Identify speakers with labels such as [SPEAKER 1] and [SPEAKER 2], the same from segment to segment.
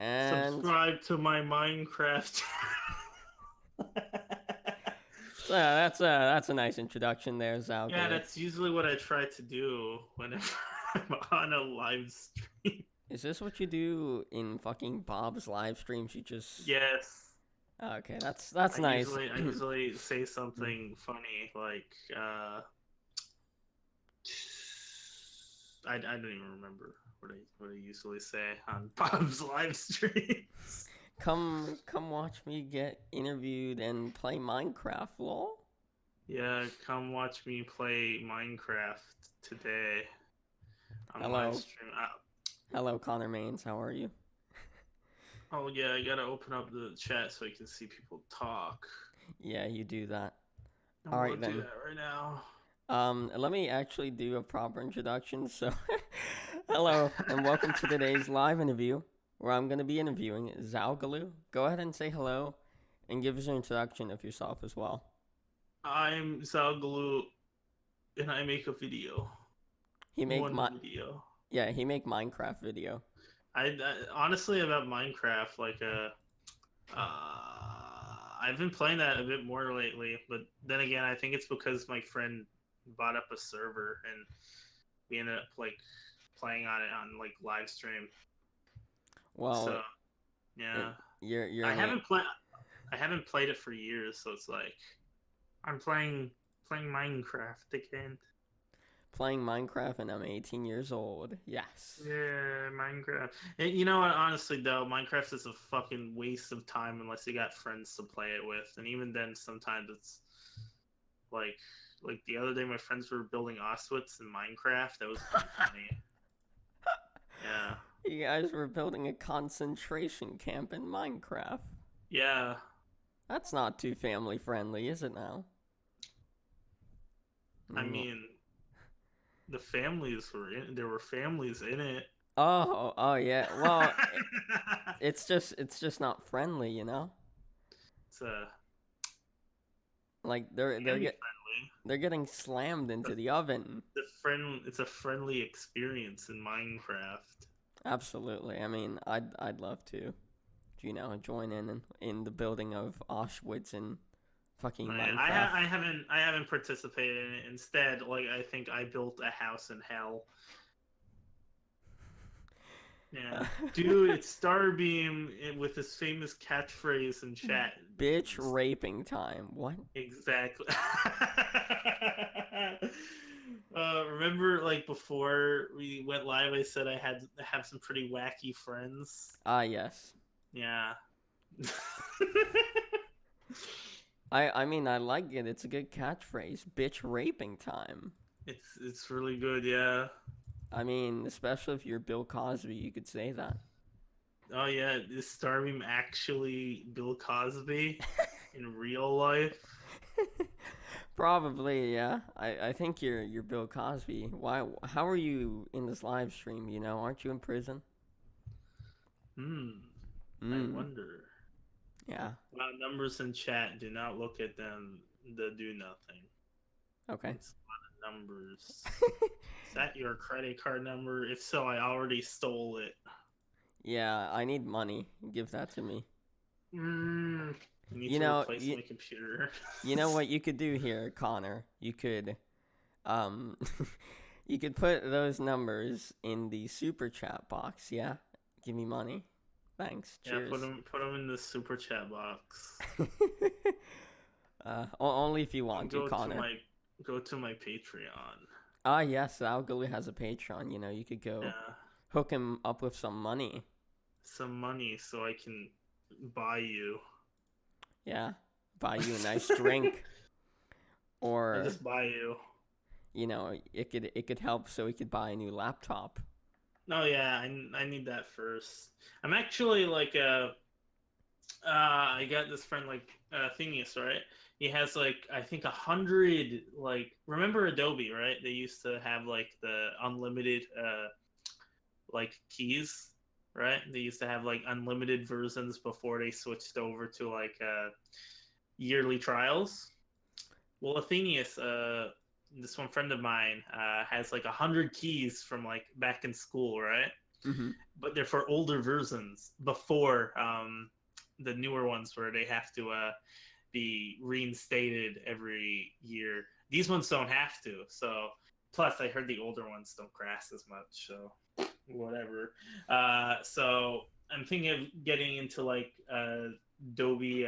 [SPEAKER 1] And
[SPEAKER 2] Subscribe to my Minecraft.
[SPEAKER 1] that's a nice introduction there,
[SPEAKER 2] Yeah,
[SPEAKER 1] Zalgaloo.
[SPEAKER 2] that's usually what I try to do whenever I'm on a live stream.
[SPEAKER 1] Is this what you do in fucking Bob's live streams? You just
[SPEAKER 2] Yes.
[SPEAKER 1] okay, that's
[SPEAKER 2] I
[SPEAKER 1] nice.
[SPEAKER 2] usually I usually say something funny like I don't even remember what I usually say on Bob's live streams.
[SPEAKER 1] Come watch me get interviewed and play Minecraft, lol.
[SPEAKER 2] Yeah, come watch me play Minecraft today on live
[SPEAKER 1] Hello,
[SPEAKER 2] stream.
[SPEAKER 1] hello, Connor Mains. How are you?
[SPEAKER 2] Oh yeah, I gotta open up the chat so I can see people talk.
[SPEAKER 1] Yeah, you do that.
[SPEAKER 2] I'm
[SPEAKER 1] All
[SPEAKER 2] gonna
[SPEAKER 1] right
[SPEAKER 2] do
[SPEAKER 1] then.
[SPEAKER 2] that right now.
[SPEAKER 1] Let me actually do a proper introduction. So, hello and welcome to today's live interview, where I'm going to be interviewing Zalgaloo. Go ahead and say hello, and give us an introduction of yourself as well.
[SPEAKER 2] I'm Zalgaloo and I make a video.
[SPEAKER 1] He make
[SPEAKER 2] One
[SPEAKER 1] my
[SPEAKER 2] video.
[SPEAKER 1] Yeah, he make Minecraft video.
[SPEAKER 2] I honestly about Minecraft, I've been playing that a bit more lately, but then again, I think it's because my friend bought up a server and we ended up like playing on it on like live stream.
[SPEAKER 1] Well,
[SPEAKER 2] So
[SPEAKER 1] it,
[SPEAKER 2] yeah,
[SPEAKER 1] you're
[SPEAKER 2] I
[SPEAKER 1] only
[SPEAKER 2] haven't played I haven't played it for years, so it's like I'm playing Minecraft again.
[SPEAKER 1] playing Minecraft, and I'm 18 years old. Yes.
[SPEAKER 2] Yeah, Minecraft. And you know what? Honestly, though, Minecraft is a fucking waste of time unless you got friends to play it with. And even then, sometimes it's like, like the other day, my friends were building Auschwitz in Minecraft. That was pretty funny. Yeah,
[SPEAKER 1] You guys were building a concentration camp in Minecraft.
[SPEAKER 2] yeah.
[SPEAKER 1] That's not too family friendly, is it now?
[SPEAKER 2] I
[SPEAKER 1] Mm.
[SPEAKER 2] mean, the families were in. There were families in it.
[SPEAKER 1] Oh, yeah. Well, it's just not friendly, you know.
[SPEAKER 2] It's
[SPEAKER 1] Like
[SPEAKER 2] can be friendly.
[SPEAKER 1] they're getting slammed into
[SPEAKER 2] The,
[SPEAKER 1] the oven.
[SPEAKER 2] it's a friendly experience in Minecraft.
[SPEAKER 1] Absolutely. I mean, I'd love to, join in the building of Auschwitz in fucking Minecraft.
[SPEAKER 2] I haven't participated in it. Instead, like I think I built a house in hell. Yeah, dude, it's Starbeam with his famous catchphrase in chat.
[SPEAKER 1] Bitch raping time. What?
[SPEAKER 2] Exactly. Remember, like before we went live, I said I had to have some pretty wacky friends.
[SPEAKER 1] Ah, yes.
[SPEAKER 2] Yeah.
[SPEAKER 1] I mean, I like it. It's a good catchphrase. Bitch raping time.
[SPEAKER 2] It's really good, yeah.
[SPEAKER 1] I mean, especially if you're Bill Cosby, you could say that.
[SPEAKER 2] Oh yeah, is Starbeam actually Bill Cosby in real life?
[SPEAKER 1] Probably, yeah. I think you're Bill Cosby. Why? How are you in this live stream? Aren't you in prison?
[SPEAKER 2] Hmm. I
[SPEAKER 1] Hmm.
[SPEAKER 2] wonder.
[SPEAKER 1] Yeah.
[SPEAKER 2] Wow, numbers in chat. Do not look at them. They do nothing.
[SPEAKER 1] Okay.
[SPEAKER 2] It's a lot of numbers. Is that your credit card number? If so, I already stole it.
[SPEAKER 1] Yeah, I need money. Give that to me.
[SPEAKER 2] Hmm. I need
[SPEAKER 1] You
[SPEAKER 2] to
[SPEAKER 1] know,
[SPEAKER 2] replace
[SPEAKER 1] you,
[SPEAKER 2] my computer.
[SPEAKER 1] you know what you could do here, Connor? You could um you could put those numbers in the super chat box, yeah? Give me money. Thanks.
[SPEAKER 2] Yeah,
[SPEAKER 1] Cheers.
[SPEAKER 2] put them in the super chat box.
[SPEAKER 1] Only if you
[SPEAKER 2] And
[SPEAKER 1] want to, Connor.
[SPEAKER 2] go to my Patreon.
[SPEAKER 1] Ah, yes, Algulu has a Patreon. You could go
[SPEAKER 2] Yeah,
[SPEAKER 1] hook him up with some money.
[SPEAKER 2] some money so I can buy you.
[SPEAKER 1] Yeah, buy you a nice drink,
[SPEAKER 2] I
[SPEAKER 1] or
[SPEAKER 2] just buy you.
[SPEAKER 1] it could help so he could buy a new laptop.
[SPEAKER 2] No, yeah, I need that first. I'm actually like I got this friend like Thenius, right? He has like I think 100 like remember Adobe, right? They used to have like the unlimited like keys, right? They used to have like unlimited versions before they switched over to like yearly trials. Well, Athenius, this one friend of mine has like 100 keys from like back in school, right?
[SPEAKER 1] Mm-hmm.
[SPEAKER 2] but they're for older versions before the newer ones where they have to be reinstated every year. These ones don't have to. So plus, I heard the older ones don't crash as much. So whatever. So I'm thinking of getting into like Adobe.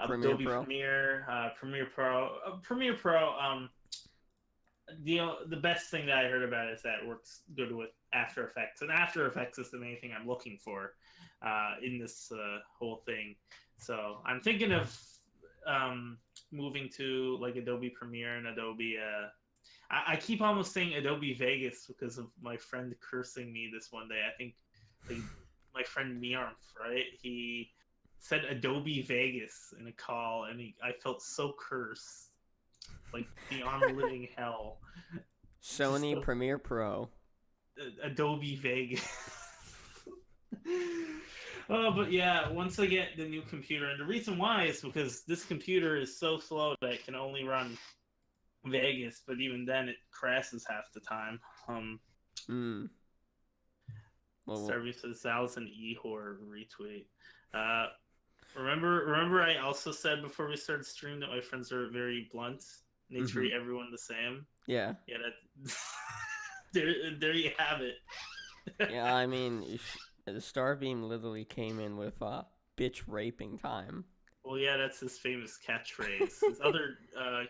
[SPEAKER 1] Premiere
[SPEAKER 2] Adobe
[SPEAKER 1] Pro.
[SPEAKER 2] Premiere, Premiere Pro, Premiere Pro. The best thing that I heard about is that it works good with After Effects, and After Effects is the main thing I'm looking for in this whole thing. So I'm thinking of moving to like Adobe Premiere and Adobe. I keep almost saying Adobe Vegas because of my friend cursing me this one day. I think like, my friend Miarmf, right? He said Adobe Vegas in a call, and I felt so cursed, like beyond living hell.
[SPEAKER 1] Sony Premiere Pro.
[SPEAKER 2] Adobe Vegas. Oh, but yeah, once I get the new computer, and the reason why is because this computer is so slow that it can only run Vegas, but even then it crashes half the time.
[SPEAKER 1] Mm. Well,
[SPEAKER 2] Starvey says Sal's an e-whore retweet. Remember I also said before we started stream that my friends are very blunt and they treat everyone the same.
[SPEAKER 1] yeah.
[SPEAKER 2] Yeah, that there you have it.
[SPEAKER 1] Yeah, I mean, Starbeam literally came in with bitch raping time.
[SPEAKER 2] Well, yeah, that's his famous catchphrase. His other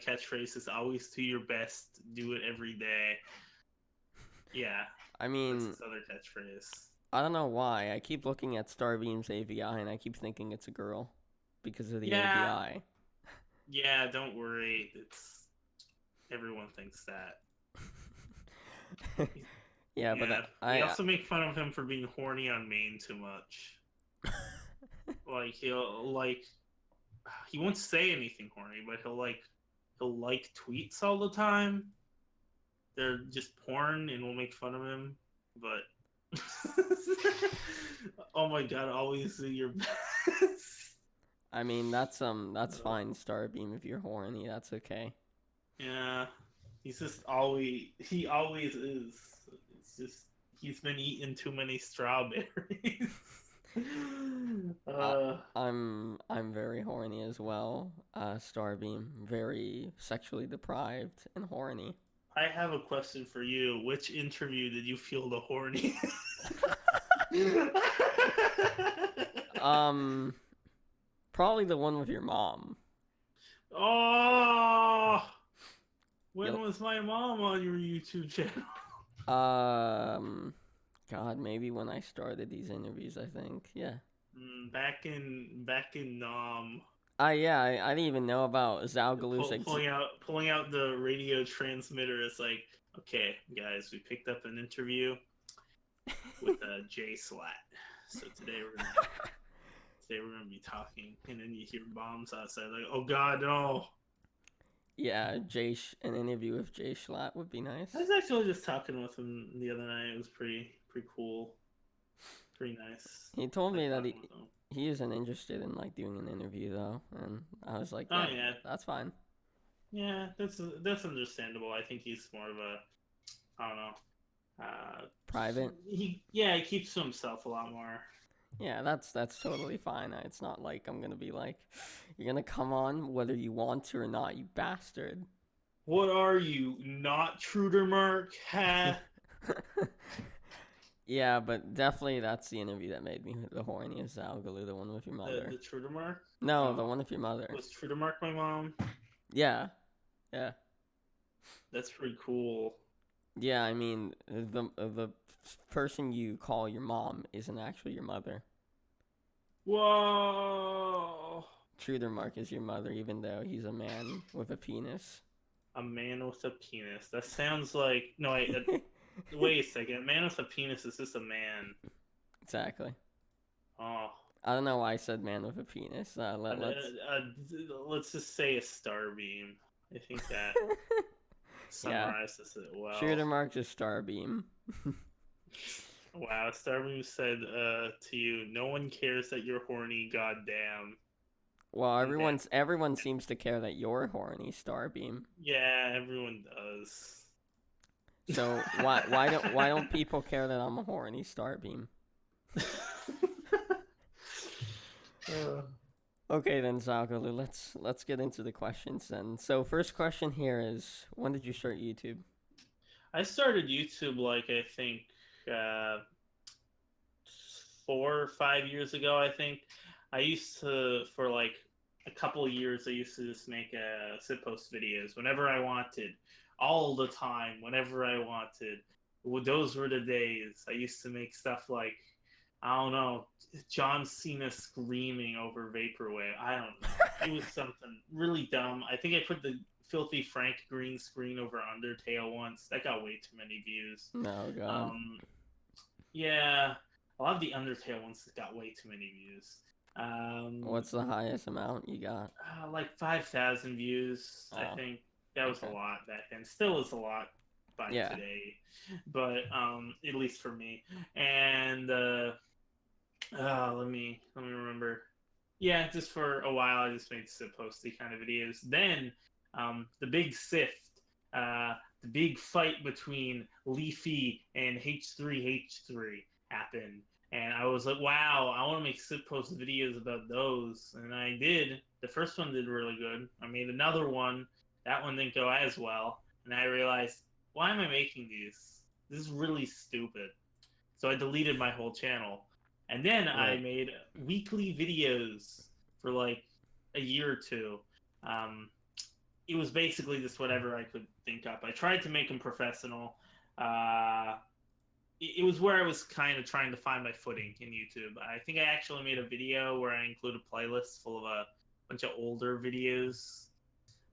[SPEAKER 2] catchphrase is always do your best, do it every day. Yeah,
[SPEAKER 1] I mean,
[SPEAKER 2] that's his other catchphrase.
[SPEAKER 1] I don't know why. I keep looking at Starbeam's AVI and I keep thinking it's a girl because of the AVI.
[SPEAKER 2] Yeah, don't worry. It's everyone thinks that.
[SPEAKER 1] Yeah, but
[SPEAKER 2] we also make fun of him for being horny on main too much. Like he won't say anything horny, but he'll like tweets all the time. They're just porn, and we'll make fun of him. But oh my god, always do your best.
[SPEAKER 1] I mean, that's fine, Starbeam. If you're horny, that's okay.
[SPEAKER 2] Yeah, he's just he always is. It's just he's been eating too many strawberries.
[SPEAKER 1] I'm very horny as well. Starbeam, very sexually deprived and horny.
[SPEAKER 2] I have a question for you. Which interview did you feel the horny?
[SPEAKER 1] Probably the one with your mom.
[SPEAKER 2] Oh, when was my mom on your YouTube channel?
[SPEAKER 1] God, maybe when I started these interviews, I think. Yeah.
[SPEAKER 2] Back in
[SPEAKER 1] yeah, I didn't even know about Zalgaloo's
[SPEAKER 2] pulling out the radio transmitter. It's like, okay, guys, we picked up an interview with Jay Slat. So today we're gonna be talking, and then you hear bombs outside. Like, oh God, no.
[SPEAKER 1] Yeah, an interview with Jay Schlatt would be nice.
[SPEAKER 2] I was actually just talking with him the other night. It was pretty cool, pretty nice.
[SPEAKER 1] He told me that he isn't interested in like doing an interview though, and I was like, yeah, that's fine.
[SPEAKER 2] Yeah, that's understandable. I think he's more of a, I don't know,
[SPEAKER 1] private.
[SPEAKER 2] He keeps to himself a lot more.
[SPEAKER 1] Yeah, that's totally fine. It's not like I'm gonna be like, you're gonna come on whether you want to or not, you bastard.
[SPEAKER 2] What are you, not Trudermark?
[SPEAKER 1] Yeah, but definitely that's the interview that made me the horniest. Zalgaloo, the one with your mother.
[SPEAKER 2] The Trudermark?
[SPEAKER 1] No, the one with your mother.
[SPEAKER 2] Was Trudermark my mom?
[SPEAKER 1] Yeah.
[SPEAKER 2] That's pretty cool.
[SPEAKER 1] Yeah, I mean, the person you call your mom isn't actually your mother.
[SPEAKER 2] Whoa!
[SPEAKER 1] Trudermark is your mother, even though he's a man with a penis.
[SPEAKER 2] A man with a penis. That sounds like... No, wait a second. A man with a penis is just a man.
[SPEAKER 1] Exactly.
[SPEAKER 2] Oh.
[SPEAKER 1] I don't know why I said man with a penis.
[SPEAKER 2] Let's just say a starbeam. I think that summarizes it well.
[SPEAKER 1] Trudermark's a starbeam.
[SPEAKER 2] Wow, Starbeam said to you, no one cares that you're horny, goddamn.
[SPEAKER 1] Well, everyone seems to care that you're horny, Starbeam.
[SPEAKER 2] Yeah, everyone does.
[SPEAKER 1] So why don't people care that I'm a horny Starbeam?
[SPEAKER 2] Uh,
[SPEAKER 1] Okay then, Zalgaloo, let's get into the questions then. So first question here is, when did you start YouTube?
[SPEAKER 2] I started YouTube like I think uh, 4 or 5 years ago. I think I used to for like a couple of years. I used to just make sit post videos whenever I wanted, all the time, whenever I wanted. Well, those were the days. I used to make stuff like I don't know, John Cena screaming over vaporwave. I don't know. It was something really dumb. I think I put the filthy Frank green screen over Undertale once. That got way too many views.
[SPEAKER 1] Oh God.
[SPEAKER 2] Um, yeah, a lot of the Undertale ones got way too many views. Um,
[SPEAKER 1] What's the highest amount you got?
[SPEAKER 2] like 5,000 views. I
[SPEAKER 1] Oh,
[SPEAKER 2] think that was a
[SPEAKER 1] okay.
[SPEAKER 2] lot back then. Still is a lot by
[SPEAKER 1] Yeah.
[SPEAKER 2] today, but at least for me. And let me remember. Yeah, just for a while, I just made posty kind of videos. Then the big sift, the big fight between Leafy and H3H3 happened, and I was like, "Wow, I want to make post videos about those." And I did. The first one did really good. I made another one. That one didn't go as well, and I realized, why am I making these? This is really stupid. So I deleted my whole channel. And then I
[SPEAKER 1] Right.
[SPEAKER 2] made weekly videos for like a year or two. Um, it was basically just whatever I could think up. I tried to make them professional. Uh, it was where I was kind of trying to find my footing in YouTube. I think I actually made a video where I included playlists full of a bunch of older videos,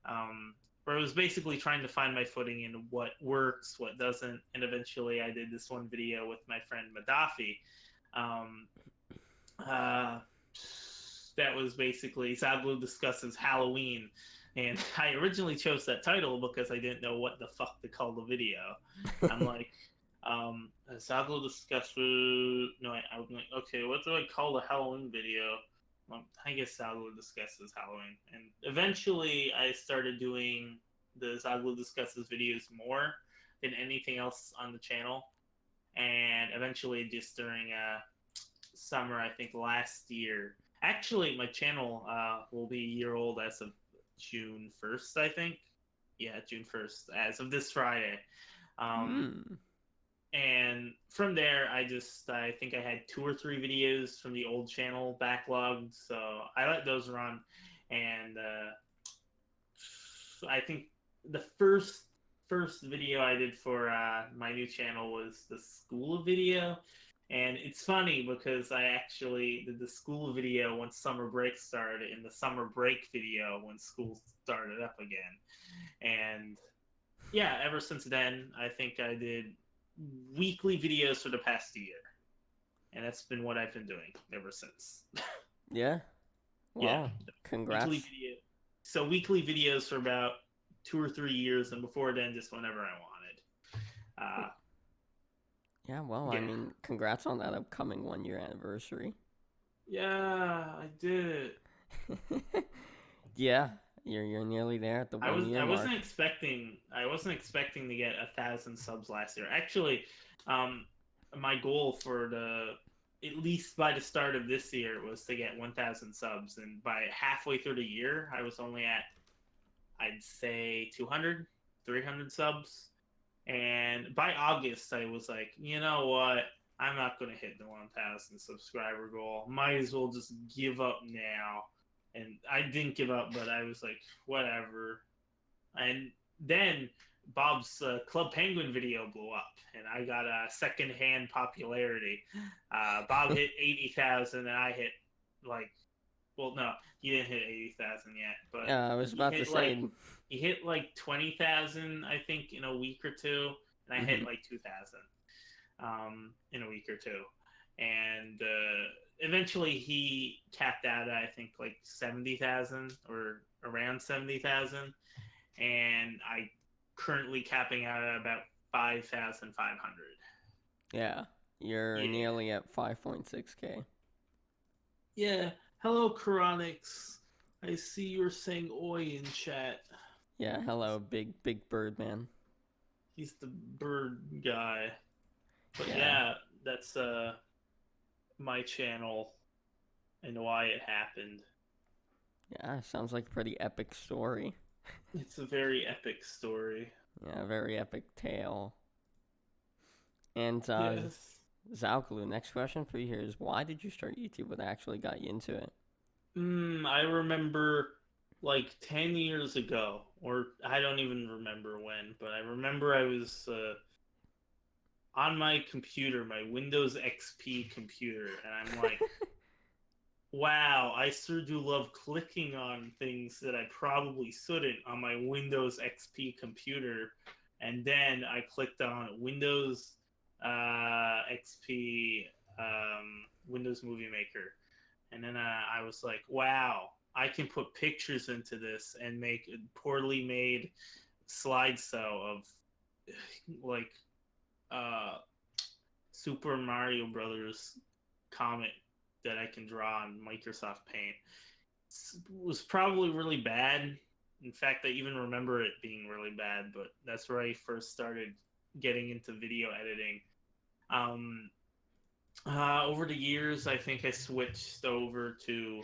[SPEAKER 2] um, where I was basically trying to find my footing in what works, what doesn't, and eventually I did this one video with my friend Madafi. Um, uh, that was basically Zalgaloo discusses Halloween, and I originally chose that title because I didn't know what the fuck to call the video. I'm like, Zalgaloo discusses. No, I was like, okay, what do I call the Halloween video? I guess Zalgaloo discusses Halloween, and eventually I started doing the Zalgaloo discusses videos more than anything else on the channel, and eventually just during summer, I think last year. Actually, my channel will be a year old as of June 1st, I think. Yeah, June 1st, as of this Friday. Um,
[SPEAKER 1] Hmm.
[SPEAKER 2] and from there, I think I had 2 or 3 videos from the old channel backlogged, so I let those run. And I think the first video I did for my new channel was the school video, and it's funny because I actually did the school video when summer break started, and the summer break video when school started up again. And yeah, ever since then, I think I did weekly videos for the past year, and that's been what I've been doing ever since.
[SPEAKER 1] Yeah.
[SPEAKER 2] Yeah,
[SPEAKER 1] Wow.
[SPEAKER 2] weekly
[SPEAKER 1] Congrats.
[SPEAKER 2] video. So weekly videos for about 2 or 3 years, and before then, just whenever I wanted.
[SPEAKER 1] Yeah. Well, I
[SPEAKER 2] Yeah,
[SPEAKER 1] mean, congrats on that upcoming 1 year anniversary.
[SPEAKER 2] yeah, I did it.
[SPEAKER 1] Yeah. You're nearly there at the
[SPEAKER 2] I
[SPEAKER 1] one
[SPEAKER 2] was
[SPEAKER 1] year
[SPEAKER 2] I wasn't
[SPEAKER 1] mark.
[SPEAKER 2] expecting I wasn't expecting to get 1,000 subs last year. Actually, um, my goal for the at least by the start of this year was to get 1,000 subs, and by halfway through the year, I was only at, I'd say, 200, 300 subs. And by August, I was like, you know what? I'm not going to hit the 1,000 subscriber goal. Might as well just give up now. And I didn't give up, but I was like, whatever. And then Bob's Club Penguin video blew up, and I got a second-hand popularity. Bob hit 80,000, and I hit like, well, no, he didn't hit 80,000 yet, but
[SPEAKER 1] Yeah, I was
[SPEAKER 2] he
[SPEAKER 1] about to
[SPEAKER 2] hit
[SPEAKER 1] say.
[SPEAKER 2] like 20,000, I think, in a week or two, and I hit
[SPEAKER 1] Hmm.
[SPEAKER 2] like 2,000 in a week or two, and eventually he capped out at, I think, like 70,000 or around 70,000, and I currently capping out at about 5,500.
[SPEAKER 1] Yeah. You're
[SPEAKER 2] Yeah.
[SPEAKER 1] nearly at 5.6K.
[SPEAKER 2] Yeah. Hello, Chronix. I see you're saying oi in chat.
[SPEAKER 1] Yeah. Hello, big bird man.
[SPEAKER 2] He's the bird guy. But
[SPEAKER 1] Yeah.
[SPEAKER 2] yeah, that's my channel and why it happened.
[SPEAKER 1] Yeah, sounds like a pretty epic story.
[SPEAKER 2] It's a very epic story.
[SPEAKER 1] Yeah, a very epic tale. And
[SPEAKER 2] Yes.
[SPEAKER 1] Zalgaloo, next question for you here is why did you start YouTube? What actually got you into it?
[SPEAKER 2] I remember like 10 years ago, or I don't even remember when, but I remember I was on my computer, my Windows XP computer, and I'm like, wow, I sure do love clicking on things that I probably shouldn't on my Windows XP computer. And then I clicked on Windows XP Windows Movie Maker. And then I was like, wow, I can put pictures into this and make a poorly made slideshow of like uh, Super Mario Brothers comic that I can draw on Microsoft Paint. It was probably really bad. In fact, I even remember it being really bad, but that's where I first started getting into video editing. Um, over the years, I think I switched over to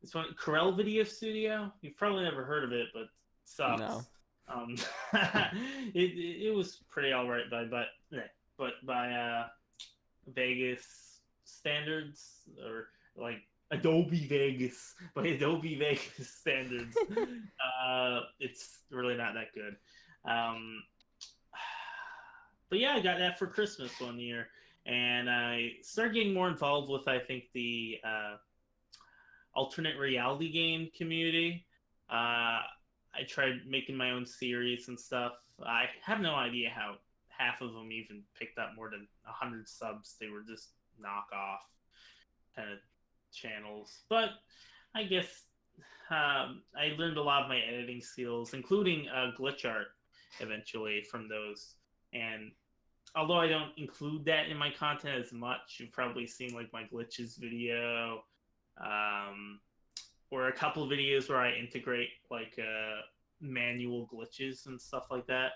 [SPEAKER 2] this one, Corel Video Studio. You've probably never heard of it, but it
[SPEAKER 1] No.
[SPEAKER 2] sucks. Um, it was pretty all right but by Vegas standards, or like Adobe Vegas by Adobe Vegas standards, it's really not that good. Um, but yeah, I got that for Christmas one year, and I started getting more involved with I think the alternate reality game community. I tried making my own series and stuff. I have no idea how half of them even picked up more than 100 subs. They were just knockoff kind of channels. But I guess I learned a lot of my editing skills, including glitch art, eventually from those. And although I don't include that in my content as much, you've probably seen like my glitches video, um, or a couple of videos where I integrate like manual glitches and stuff like that.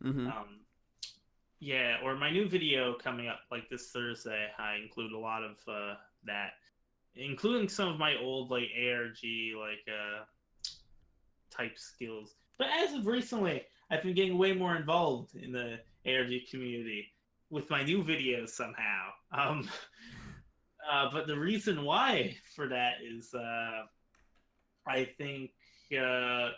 [SPEAKER 1] Mm-hmm.
[SPEAKER 2] Um, yeah, or my new video coming up like this Thursday, I include a lot of that, including some of my old like ARG like type skills. But as of recently, I've been getting way more involved in the ARG community with my new videos somehow. But the reason why for that is I think uh,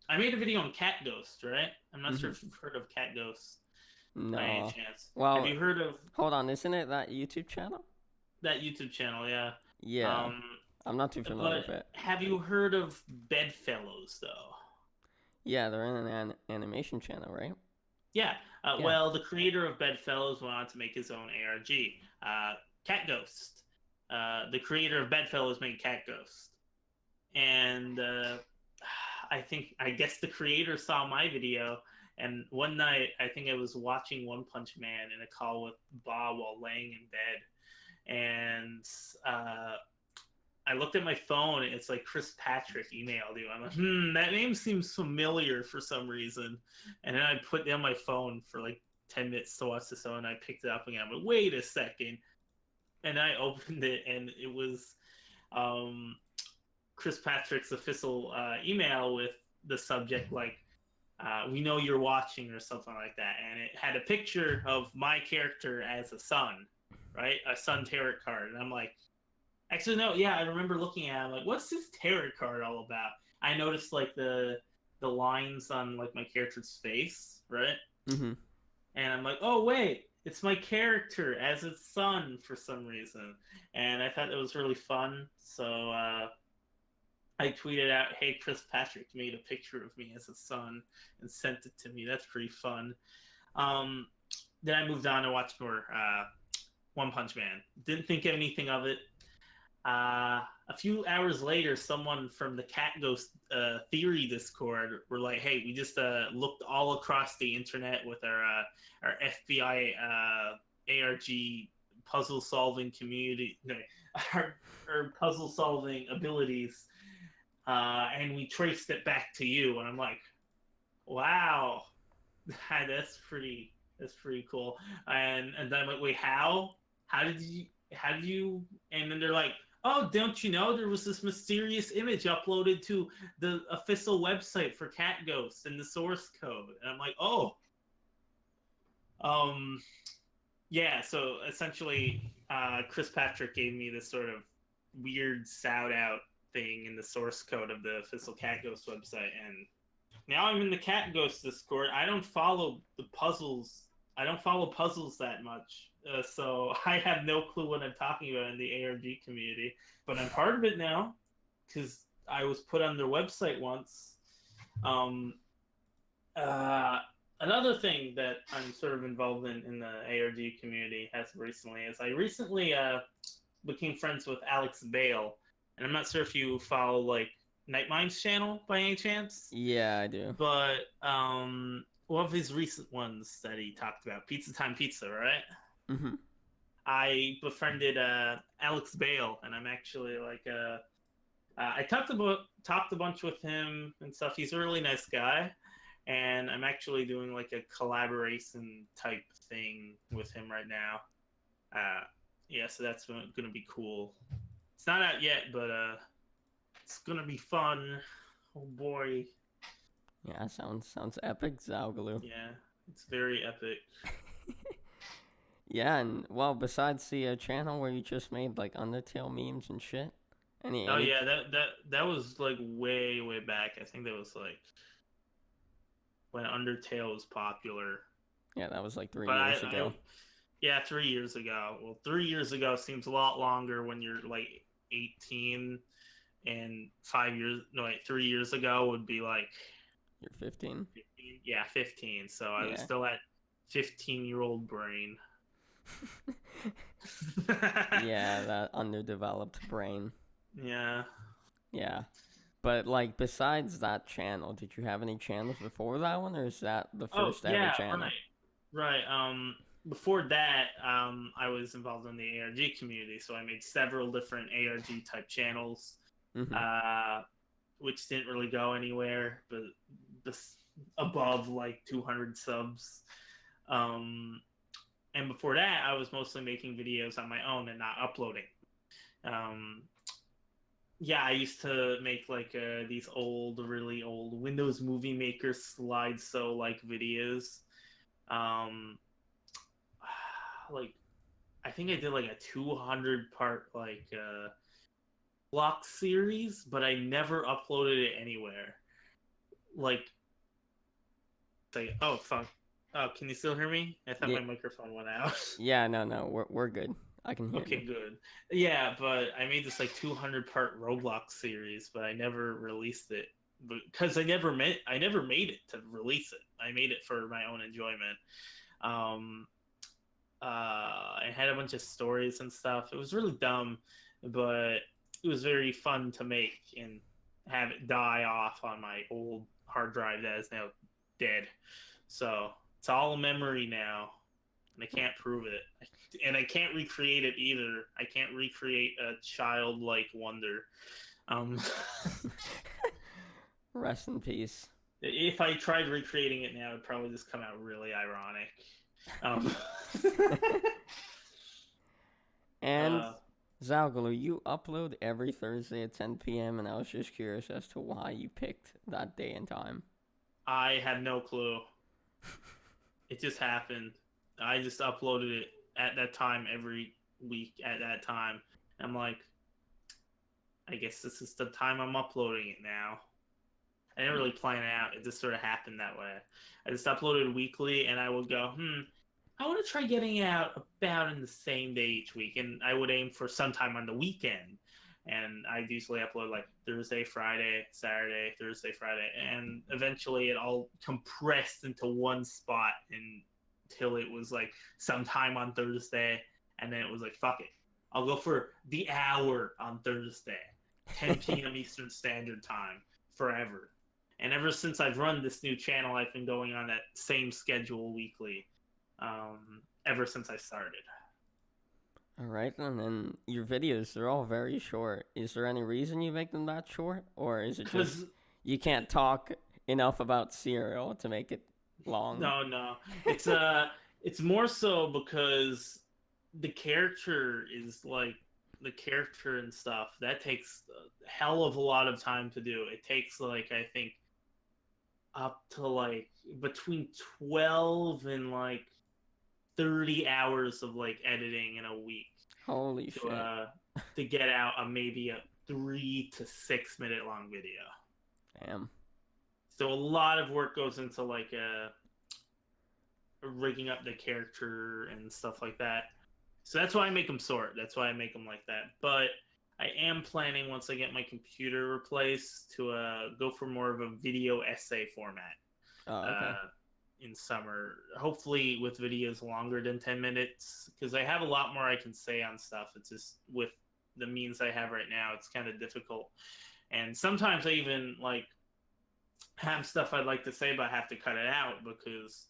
[SPEAKER 2] I made a video on Cat Ghost, right? I'm not sure
[SPEAKER 1] Mm-hmm.
[SPEAKER 2] if you've heard of Cat Ghost by any
[SPEAKER 1] No.
[SPEAKER 2] chance. Have
[SPEAKER 1] Well,
[SPEAKER 2] you heard of
[SPEAKER 1] hold on, isn't it that YouTube channel?
[SPEAKER 2] that YouTube channel? Yeah.
[SPEAKER 1] Yeah.
[SPEAKER 2] Um,
[SPEAKER 1] I'm not too familiar
[SPEAKER 2] but
[SPEAKER 1] with it.
[SPEAKER 2] have you heard of Bedfellows though?
[SPEAKER 1] Yeah, they're in an animation channel, right?
[SPEAKER 2] Yeah.
[SPEAKER 1] Yeah.
[SPEAKER 2] Well, the creator of Bedfellows went on to make his own ARG, Cat Ghost. The creator of Bedfellows made Cat Ghost, and I guess the creator saw my video, and one night I think I was watching One Punch Man in a call with Bob while laying in bed, and I looked at my phone and it's like Chris Patrick emailed you. I'm like, that name seems familiar for some reason. And then I put down my phone for like 10 minutes to watch the show and I picked it up again. I'm like, wait a second. And I opened it and it was um, Chris Patrick's official email with the subject like, we know you're watching or something like that. And it had a picture of my character as a son, right? A son tarot card. And I'm like, actually, no. Yeah, I remember looking at it. I'm like, what's this tarot card all about? I noticed like the lines on like my character's face, right?
[SPEAKER 1] Mm-hmm.
[SPEAKER 2] And I'm like, oh wait, it's my character as its son for some reason. And I thought it was really fun. So I tweeted out, "Hey, Chris Patrick made a picture of me as a son and sent it to me. That's pretty fun." Um, then I moved on to watch more One Punch Man. Didn't think anything of it. A few hours later, someone from the Cat Ghost Theory Discord were like, "Hey, we just looked all across the internet with our FBI ARG puzzle solving community, no, our puzzle solving abilities, and we traced it back to you." And I'm like, "Wow, That's pretty cool. And then I'm like, wait, how did you? And then they're like, oh, don't you know there was this mysterious image uploaded to the official website for Cat Ghost and the source code. And I'm like, oh, um, yeah. So essentially, Chris Patrick gave me this sort of weird shout out thing in the source code of the official Cat Ghost website, and now I'm in the Cat Ghost Discord. I don't follow the puzzles. I don't follow puzzles that much, so I have no clue what I'm talking about in the ARG community. But I'm part of it now because I was put on their website once. Um, uh, Another thing that I'm sort of involved in the ARG community as recently is I recently became friends with Alex Bale, and I'm not sure if you follow like Nightmind's channel by any chance.
[SPEAKER 1] Yeah, I do.
[SPEAKER 2] But one of his recent ones that he talked about, Pizza Time Pizza, right?
[SPEAKER 1] Mm-hmm.
[SPEAKER 2] I befriended Alex Bale, and I'm actually like I talked a bunch with him and stuff. He's a really nice guy, and I'm actually doing like a collaboration type thing with him right now. Yeah, so that's gonna be cool. It's not out yet, but it's gonna be fun. Oh boy.
[SPEAKER 1] Yeah, sounds epic, Zalgaloo.
[SPEAKER 2] Yeah, it's very epic.
[SPEAKER 1] Yeah, and well, besides the channel where you just made like Undertale memes and shit,
[SPEAKER 2] Oh
[SPEAKER 1] any
[SPEAKER 2] yeah, that was like way back. I think that was like when Undertale was popular.
[SPEAKER 1] yeah, that was like three
[SPEAKER 2] But
[SPEAKER 1] years ago.
[SPEAKER 2] yeah, 3 years ago. Well, 3 years ago seems a lot longer when you're like 18, and 5 years, no, wait, 3 years ago would be like
[SPEAKER 1] You're 15.
[SPEAKER 2] 15. Yeah, 15. So I was
[SPEAKER 1] Yeah.
[SPEAKER 2] still at 15-year-old brain.
[SPEAKER 1] Yeah, that underdeveloped brain.
[SPEAKER 2] Yeah.
[SPEAKER 1] Yeah. But like besides that channel, did you have any channels before that one, or is that the
[SPEAKER 2] Oh
[SPEAKER 1] first ever
[SPEAKER 2] yeah,
[SPEAKER 1] channel?
[SPEAKER 2] right. Before that, I was involved in the ARG community, so I made several different ARG type channels,
[SPEAKER 1] Mm-hmm.
[SPEAKER 2] uh, which didn't really go anywhere, but this above like 200 subs. Um, and before that, I was mostly making videos on my own and not uploading. Um, yeah, I used to make like these really old Windows Movie Maker slideshow like videos. Um, like I think I did like a 200 part like block series, but I never uploaded it anywhere. Like, say, oh fuck, oh, can you still hear me? I thought
[SPEAKER 1] Yeah,
[SPEAKER 2] my microphone went out.
[SPEAKER 1] yeah, no, we're good. I can hear you.
[SPEAKER 2] Okay, good. Yeah, but I made this like 200 part Roblox series, but I never released it because I never made it to release it. I made it for my own enjoyment. Um, I had a bunch of stories and stuff. It was really dumb, but it was very fun to make and have it die off on my old hard drive that is now dead. So it's all a memory now, and I can't prove it. And I can't recreate it either. I can't recreate a childlike wonder. Um,
[SPEAKER 1] Rest in peace.
[SPEAKER 2] if I tried recreating it now, it'd probably just come out really ironic. Um,
[SPEAKER 1] And
[SPEAKER 2] uh,
[SPEAKER 1] Zalgaloo, you upload every Thursday at 10 p.m., and I was just curious as to why you picked that day and time.
[SPEAKER 2] I had no clue. It just happened. I just uploaded it at that time every week at that time. I'm like, I guess this is the time I'm uploading it now. I didn't really plan it out. It just sort of happened that way. I just uploaded weekly, and I would go, I want to try getting it out about in the same day each week, and I would aim for sometime on the weekend. And I'd usually upload like Thursday, Friday, Saturday, Thursday, Friday, and eventually it all compressed into one spot until it was like sometime on Thursday, and then it was like fuck it, I'll go for the hour on Thursday, 10 p.m. Eastern Standard Time, forever. And ever since I've run this new channel, I've been going on that same schedule weekly. Ever since I started.
[SPEAKER 1] All right, and then your videos, they're all very short. Is there any reason you make them that short? Or is it just
[SPEAKER 2] Because
[SPEAKER 1] you can't talk enough about cereal to make it long.
[SPEAKER 2] No. It's more so because the character is like the character and stuff that takes a hell of a lot of time to do. It takes like I think up to like between 12 and like 30 hours of like editing in a week
[SPEAKER 1] Holy shit.
[SPEAKER 2] to get out a maybe a 3 to 6 minute long video.
[SPEAKER 1] Damn.
[SPEAKER 2] So a lot of work goes into like rigging up the character and stuff like that. So that's why I make them short. That's why I make them like that. But I am planning once I get my computer replaced to go for more of a video essay format
[SPEAKER 1] Oh, okay.
[SPEAKER 2] in summer. Hopefully with videos longer than 10 minutes because I have a lot more I can say on stuff. It's just with the means I have right now, it's kind of difficult. And sometimes I even like have stuff I'd like to say, but I have to cut it out because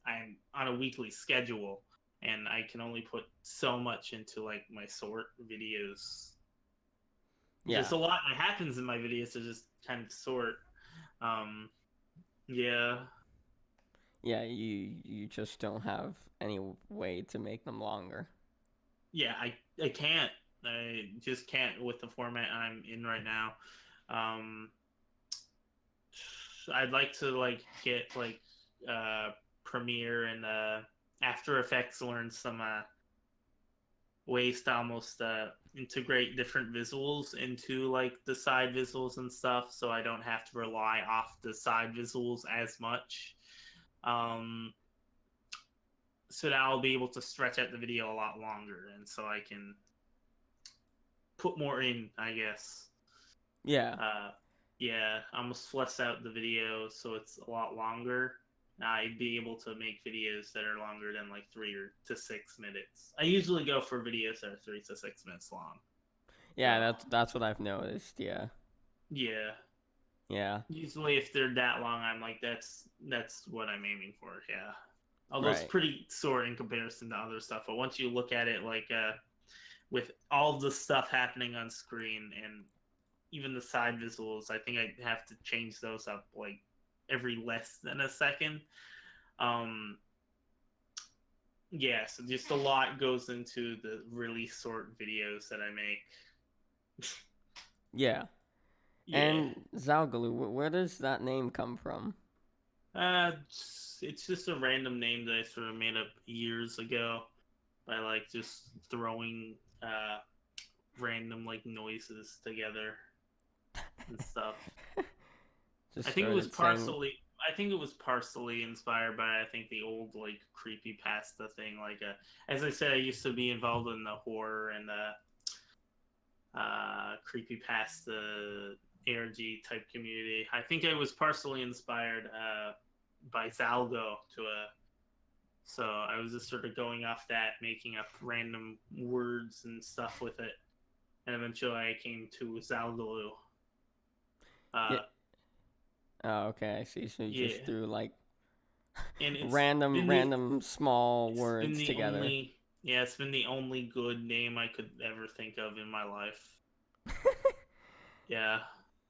[SPEAKER 2] I'm on a weekly schedule and I can only put so much into like my short videos.
[SPEAKER 1] Yeah.
[SPEAKER 2] Just a lot that happens in my videos are just kind of short. Um, yeah,
[SPEAKER 1] Yeah, you just don't have any way to make them longer.
[SPEAKER 2] yeah, I can't. I just can't with the format I'm in right now. Um, I'd like to like get like Premiere and After Effects, learn some ways to almost integrate different visuals into like the side visuals and stuff, so I don't have to rely off the side visuals as much. Um, so that I'll be able to stretch out the video a lot longer, and so I can put more in, I guess.
[SPEAKER 1] Yeah.
[SPEAKER 2] Yeah, almost flesh out the video so it's a lot longer. I'd be able to make videos that are longer than like 3 to 6 minutes. I usually go for videos that are 3 to 6 minutes long.
[SPEAKER 1] Yeah,
[SPEAKER 2] So,
[SPEAKER 1] that's what I've noticed. Yeah.
[SPEAKER 2] yeah.
[SPEAKER 1] Yeah.
[SPEAKER 2] Usually, if they're that long, I'm like, that's what I'm aiming for. Yeah. Although it's
[SPEAKER 1] Right.
[SPEAKER 2] pretty short in comparison to other stuff, but once you look at it, like with all the stuff happening on screen and even the side visuals, I think I have to change those up like every less than a second. Um, yeah, so just a lot goes into the really short videos that I make.
[SPEAKER 1] Yeah.
[SPEAKER 2] Yeah.
[SPEAKER 1] And Zalgaloo, where does that name come from?
[SPEAKER 2] It's just a random name that I sort of made up years ago by like just throwing random like noises together and stuff.
[SPEAKER 1] Just
[SPEAKER 2] I think it was
[SPEAKER 1] started saying.
[SPEAKER 2] partially. I think it was partially inspired by I think the old like creepy pasta thing. Like, as I said, I used to be involved in the horror and creepy pasta ARG type community. I think it was partially inspired by Zalgo to a. So I was just sort of going off that, making up random words and stuff with it, and eventually I came to Zalgaloo.
[SPEAKER 1] Yeah.
[SPEAKER 2] Uh,
[SPEAKER 1] Oh, okay. I see. So you just
[SPEAKER 2] yeah,
[SPEAKER 1] threw like
[SPEAKER 2] and
[SPEAKER 1] random small
[SPEAKER 2] it's been
[SPEAKER 1] words
[SPEAKER 2] the
[SPEAKER 1] together.
[SPEAKER 2] only yeah, it's been the only good name I could ever think of in my life. Yeah,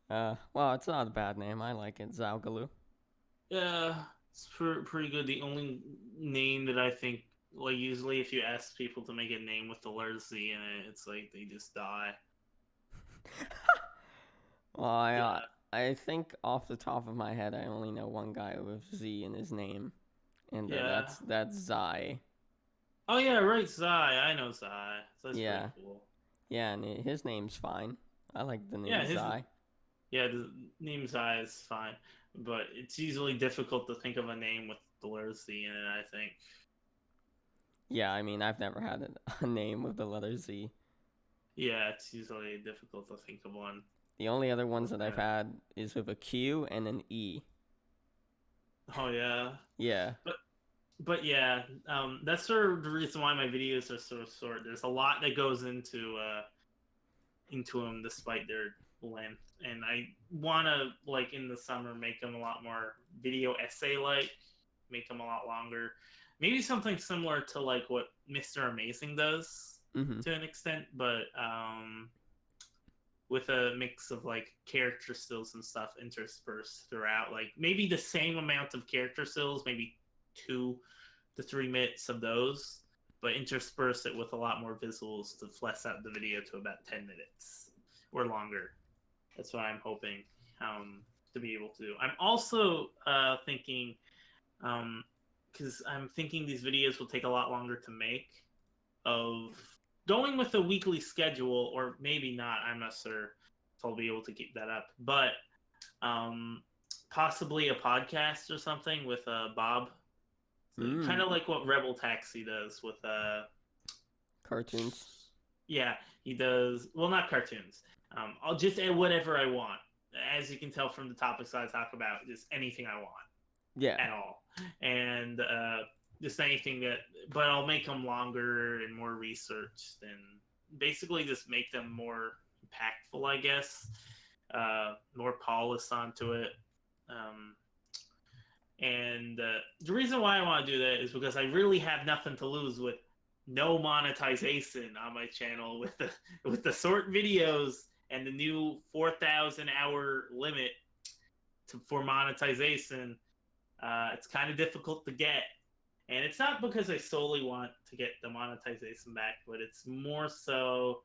[SPEAKER 1] Well, it's not a bad name. I like it, Zalgaloo.
[SPEAKER 2] yeah, it's pretty good. The only name that I think, like, usually if you ask people to make a name with the letter Z in it, it's like they just die.
[SPEAKER 1] Well,
[SPEAKER 2] Yeah,
[SPEAKER 1] I think off the top of my head, I only know one guy with Z in his name, and
[SPEAKER 2] yeah.
[SPEAKER 1] that's Zai.
[SPEAKER 2] Oh yeah, right, Zai. I know Zai. That's pretty
[SPEAKER 1] Yeah,
[SPEAKER 2] cool.
[SPEAKER 1] yeah, and his name's fine. I like the
[SPEAKER 2] Yeah,
[SPEAKER 1] name
[SPEAKER 2] his
[SPEAKER 1] Zai.
[SPEAKER 2] the name Zai is fine, but it's usually difficult to think of a name with the letter Z in it. I think.
[SPEAKER 1] Yeah, I mean, I've never had a name with the letter Z.
[SPEAKER 2] Yeah, it's usually difficult to think of one
[SPEAKER 1] The only other ones
[SPEAKER 2] with
[SPEAKER 1] that I've
[SPEAKER 2] that.
[SPEAKER 1] had is with a Q and an E.
[SPEAKER 2] Oh yeah,
[SPEAKER 1] Yeah,
[SPEAKER 2] but yeah, that's sort of the reason why my videos are so short. There's a lot that goes into them, despite their length, and I want to like in the summer make them a lot more video essay like, make them a lot longer. Maybe something similar to like what Mr. Amazing does
[SPEAKER 1] mm-hmm.
[SPEAKER 2] to an extent, but with a mix of like character stills and stuff interspersed throughout. Like maybe the same amount of character stills, maybe 2 to 3 minutes of those, but intersperse it with a lot more visuals to flesh out the video to about 10 minutes or longer. That's what I'm hoping to be able to do. I'm also thinking, because I'm thinking these videos will take a lot longer to make, of going with a weekly schedule, or maybe not. I'm not sure if I'll be able to keep that up, but possibly a podcast or something with Bob. Kind of like what Rebel Taxi does with
[SPEAKER 1] cartoons.
[SPEAKER 2] Yeah, he does. Well, not cartoons. I'll just add whatever I want. As you can tell from the topics I talk about, just anything I want.
[SPEAKER 1] Yeah.
[SPEAKER 2] At all. And just anything that, but I'll make them longer and more researched, and basically just make them more impactful, I guess. More polished onto it. And the reason why I want to do that is because I really have nothing to lose with no monetization on my channel with the short videos and the new 4,000 hour limit for monetization. It's kind of difficult to get, and it's not because I solely want to get the monetization back, but it's more so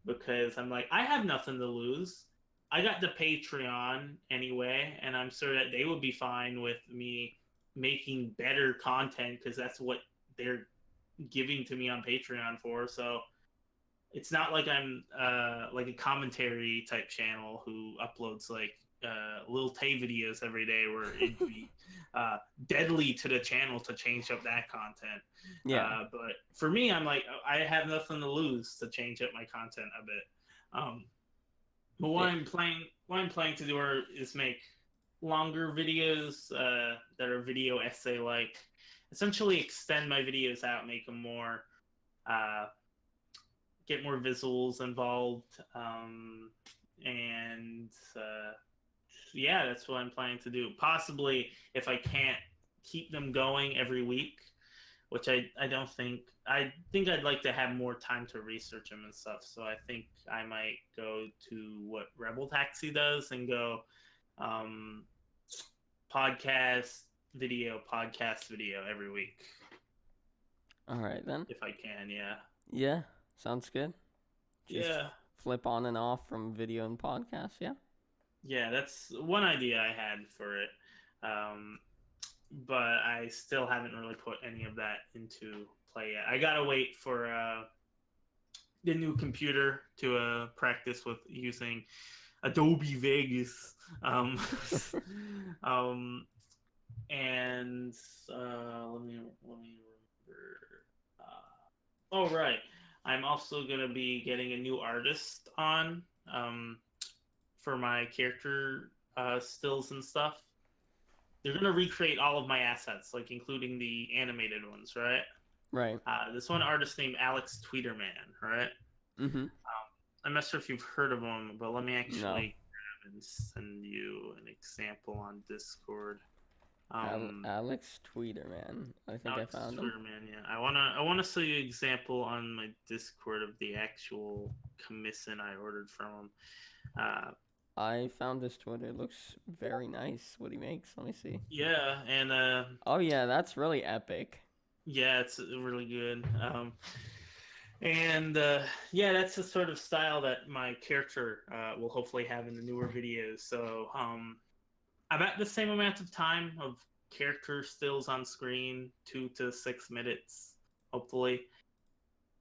[SPEAKER 2] because I'm like, I have nothing to lose. I got the Patreon anyway, and I'm sure that they would be fine with me making better content because that's what they're giving to me on Patreon for. So it's not like I'm like a commentary type channel who uploads like little Tay videos every day where it'd be deadly to the channel to change up that content.
[SPEAKER 1] Yeah.
[SPEAKER 2] But for me, I'm like, I have nothing to lose to change up my content a bit. But what I'm planning to do is make longer videos that are video essay like. Essentially, extend my videos out, make them more, get more visuals involved, and yeah, that's what I'm planning to do. Possibly, if I can't keep them going every week, which I don't think. I think I'd like to have more time to research them and stuff. So I think I might go to what Rebel Taxi does and go podcast video every week.
[SPEAKER 1] All right then.
[SPEAKER 2] If I can, yeah.
[SPEAKER 1] Yeah, sounds good. Just
[SPEAKER 2] yeah.
[SPEAKER 1] flip on and off from video and podcast. Yeah.
[SPEAKER 2] Yeah, that's one idea I had for it. But I still haven't really put any of that into play yet. I gotta wait for the new computer to practice with using Adobe Vegas. And let me remember. Oh right, I'm also gonna be getting a new artist on for my character stills and stuff. They're going to recreate all of my assets, like including the animated ones, right?
[SPEAKER 1] Right.
[SPEAKER 2] This one artist named Alex Tweederman, right?
[SPEAKER 1] Mm-hmm.
[SPEAKER 2] I'm not sure if you've heard of him, but let me actually
[SPEAKER 1] No.
[SPEAKER 2] grab and send you an example on Discord.
[SPEAKER 1] Alex Tweederman. I think
[SPEAKER 2] Alex
[SPEAKER 1] I found him.
[SPEAKER 2] Tweederman, yeah. I wanna show you an example on my Discord of the actual commission I ordered from him.
[SPEAKER 1] I found this Twitter. It looks very nice what he makes. Let me see.
[SPEAKER 2] Yeah, and
[SPEAKER 1] oh yeah, that's really epic.
[SPEAKER 2] Yeah, it's really good. And yeah, that's the sort of style that my character will hopefully have in the newer videos. So about the same amount of time of character stills on screen, 2 to 6 minutes, hopefully,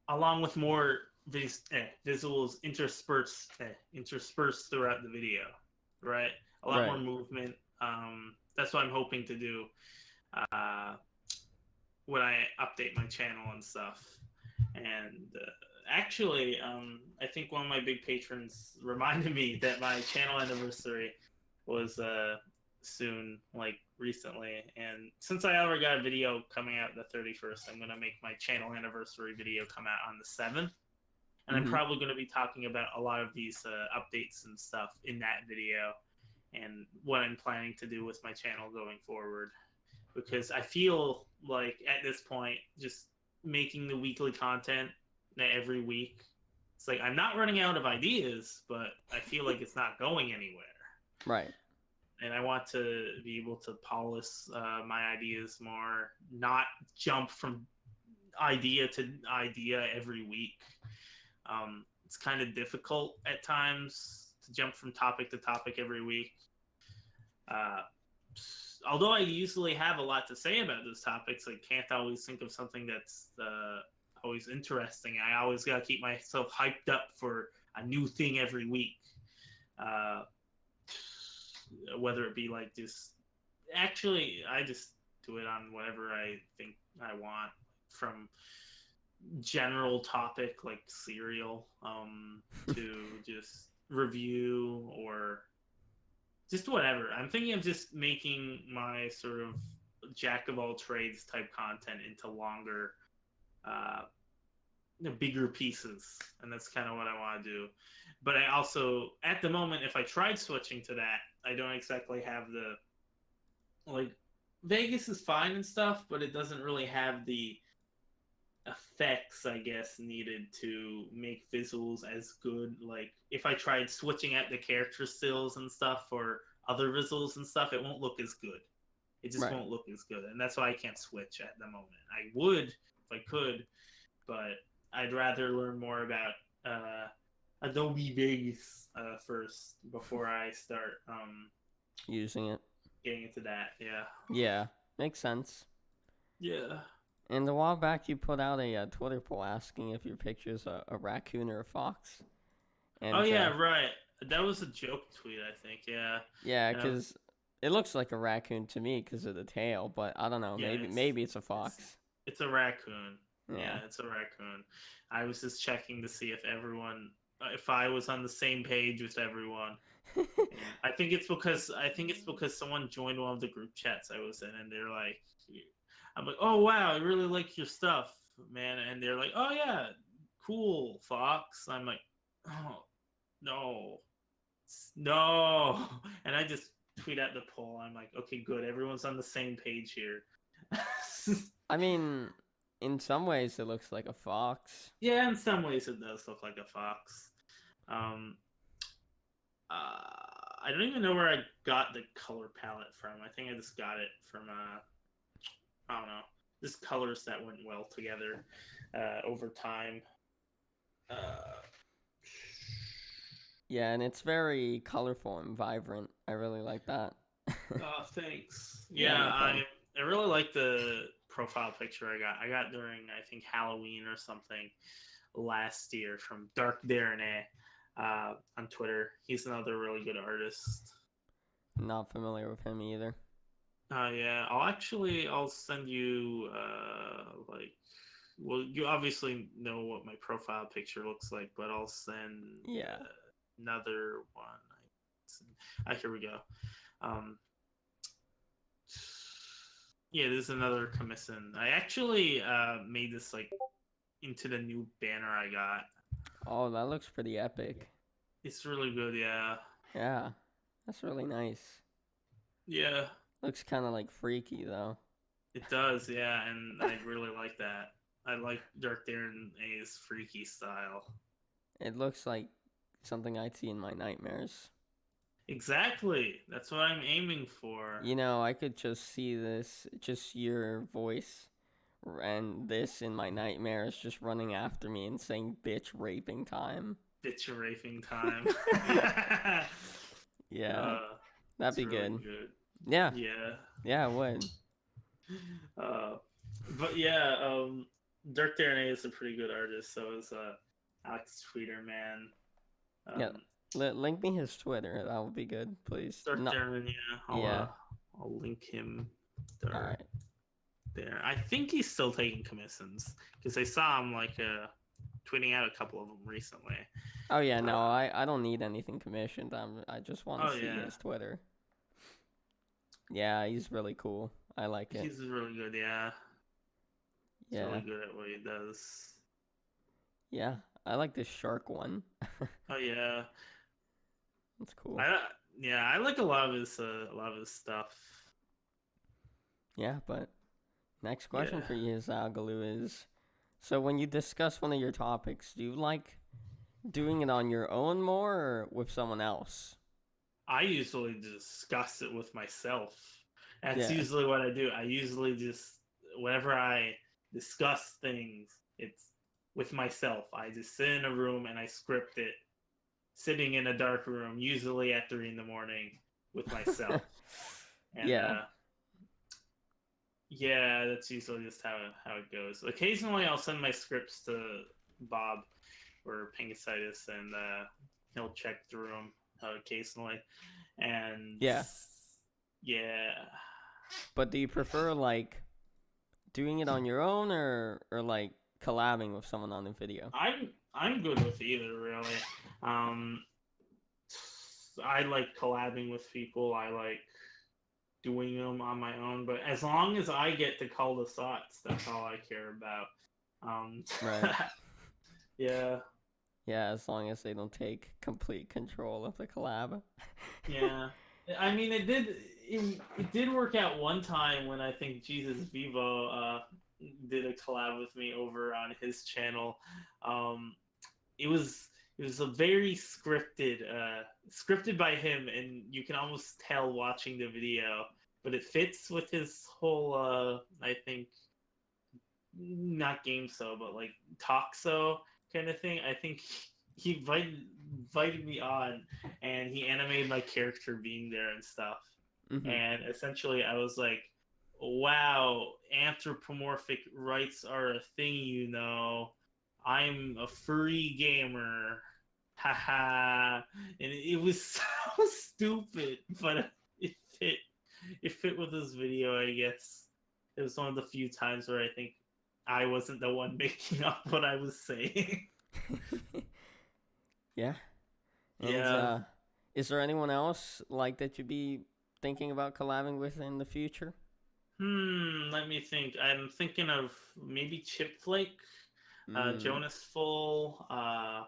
[SPEAKER 2] along with more visuals interspersed throughout the video, right? A lot more movement. That's what I'm hoping to do when I update my channel and stuff. And actually, I think one of my big patrons reminded me that my channel anniversary was soon, like recently. And since I already got a video coming out the 31st, I'm going to make my channel anniversary video come out on the 7th. And I'm probably going to be talking about a lot of these updates and stuff in that video and what I'm planning to do with my channel going forward. Because I feel like at this point, just making the weekly content every week It's like I'm not running out of ideas, but I feel like it's not going anywhere.
[SPEAKER 1] Right.
[SPEAKER 2] And I want to be able to polish my ideas more, not jump from idea to idea every week. It's kind of difficult at times to jump from topic to topic every week. Uh, Although I usually have a lot to say about those topics, I can't always think of something that's always interesting. I always got to keep myself hyped up for a new thing every week. Uh, Whether it be like just actually, I just do it on whatever I think I want, from general topic like cereal to just review or just whatever. I'm thinking of just making my sort of jack of all trades type content into longer, uh, bigger pieces, and that's kind of what I want to do. But I also, at the moment, if I tried switching to that, I don't exactly have the like. Vegas is fine and stuff, but it doesn't really have the effects, I guess, needed to make visuals as good. Like if I tried switching out the character stills and stuff for other visuals and stuff, it won't look as good. It just
[SPEAKER 1] Right.
[SPEAKER 2] won't look as good, and that's why I can't switch at the moment. I would if I could, but I'd rather learn more about Adobe Vegas first before I start
[SPEAKER 1] Using it.
[SPEAKER 2] getting into that. Yeah.
[SPEAKER 1] Yeah. Makes sense.
[SPEAKER 2] Yeah.
[SPEAKER 1] And a while back, you put out a Twitter poll asking if your picture's a raccoon or a fox. And
[SPEAKER 2] Oh yeah, right. That was a joke tweet, I think. Yeah.
[SPEAKER 1] yeah, because it looks like a raccoon to me because of the tail, but I don't know.
[SPEAKER 2] Yeah,
[SPEAKER 1] Maybe it's a fox.
[SPEAKER 2] It's a raccoon.
[SPEAKER 1] Yeah.
[SPEAKER 2] It's a raccoon. I was just checking to see if I was on the same page with everyone. I think it's because someone joined one of the group chats I was in, and they're like, I'm like, oh wow, I really like your stuff, man. And they're like, oh yeah, cool, Fox. I'm like, oh no, no. And I just tweet out the poll. I'm like, okay, good, everyone's on the same page here.
[SPEAKER 1] I mean, in some ways, it looks like a fox.
[SPEAKER 2] Yeah, in some ways it does look like a fox. I don't even know where I got the color palette from. I think I just got it from I don't know, just colors that went well together over time.
[SPEAKER 1] Yeah, and it's very colorful and vibrant. I really like that.
[SPEAKER 2] Oh, thanks. Yeah, I really like the profile picture I got. I got during, I think, Halloween or something last year from Dark Darren on Twitter. He's another really good artist.
[SPEAKER 1] Not familiar with him either.
[SPEAKER 2] Yeah, I'll send you well, you obviously know what my profile picture looks like, but I'll send another one. Here we go. Yeah, there's another commission. I actually made this like into the new banner I got.
[SPEAKER 1] Oh, that looks pretty epic.
[SPEAKER 2] It's really good, yeah.
[SPEAKER 1] Yeah, that's really nice.
[SPEAKER 2] Yeah.
[SPEAKER 1] Looks kind of like freaky though.
[SPEAKER 2] It does, yeah, and I really like that. I like Dark Darren A's freaky style.
[SPEAKER 1] It looks like something I'd see in my nightmares.
[SPEAKER 2] Exactly. That's what I'm aiming for.
[SPEAKER 1] You know, I could just see this, just your voice, and this in my nightmares just running after me and saying, bitch raping time.
[SPEAKER 2] Bitch raping time.
[SPEAKER 1] Yeah. That'd be
[SPEAKER 2] really
[SPEAKER 1] good.
[SPEAKER 2] Good.
[SPEAKER 1] Yeah.
[SPEAKER 2] Yeah.
[SPEAKER 1] Yeah, it would.
[SPEAKER 2] But yeah, Dirk Darren is a pretty good artist. So is Alex Tweeter, man.
[SPEAKER 1] Yeah. Link me his Twitter. That would be good, please.
[SPEAKER 2] Dirk Darren, yeah. I'll link him there. I think he's still taking commissions because I saw him like tweeting out a couple of them recently.
[SPEAKER 1] Oh yeah, no, I don't need anything commissioned. I just want to see his Twitter. Yeah, he's really cool. I like it.
[SPEAKER 2] He's really good, yeah. He's really good at what he does.
[SPEAKER 1] Yeah, I like this shark one.
[SPEAKER 2] Oh yeah,
[SPEAKER 1] that's cool.
[SPEAKER 2] I like a lot of his stuff.
[SPEAKER 1] Yeah, but next question for you, Zalgaloo, is: so when you discuss one of your topics, do you like doing it on your own more or with someone else?
[SPEAKER 2] I usually discuss it with myself. That's
[SPEAKER 1] Yeah.
[SPEAKER 2] usually what I do. I usually just, whenever I discuss things, it's with myself. I just sit in a room and I script it, sitting in a dark room, usually at 3 in the morning, with myself. And
[SPEAKER 1] Yeah.
[SPEAKER 2] yeah, that's usually just how it goes. Occasionally, I'll send my scripts to Bob or Pingasitis, and he'll check through them occasionally. And
[SPEAKER 1] Yeah.
[SPEAKER 2] yeah,
[SPEAKER 1] But do you prefer like doing it on your own or like collabing with someone on the video?
[SPEAKER 2] I'm good with either really. Um, I like collabing with people. I like doing them on my own, but as long as I get to call the shots, that's all I care about. Um,
[SPEAKER 1] Right.
[SPEAKER 2] yeah,
[SPEAKER 1] Yeah, as long as they don't take complete control of the collab.
[SPEAKER 2] yeah. I mean, it did work out one time when I think Jesus Vivo did a collab with me over on his channel. Um, it was it was a very scripted by him, and you can almost tell watching the video, but it fits with his whole I think not game so but like talk so kind of thing. I think he invited me on, and he animated my character being there and stuff,
[SPEAKER 1] Mhm.
[SPEAKER 2] and essentially I was like, wow, anthropomorphic rights are a thing, I'm a furry gamer. Haha. And it was so stupid, but it fit. It fit with this video, I guess. It was one of the few times where I think I wasn't the one making up what I was saying.
[SPEAKER 1] Yeah. And
[SPEAKER 2] Yeah.
[SPEAKER 1] is there anyone else like that you'd be thinking about collabing with in the future?
[SPEAKER 2] Let me think. I'm thinking of maybe Chip Flake,
[SPEAKER 1] Mm.
[SPEAKER 2] Jonas Full. I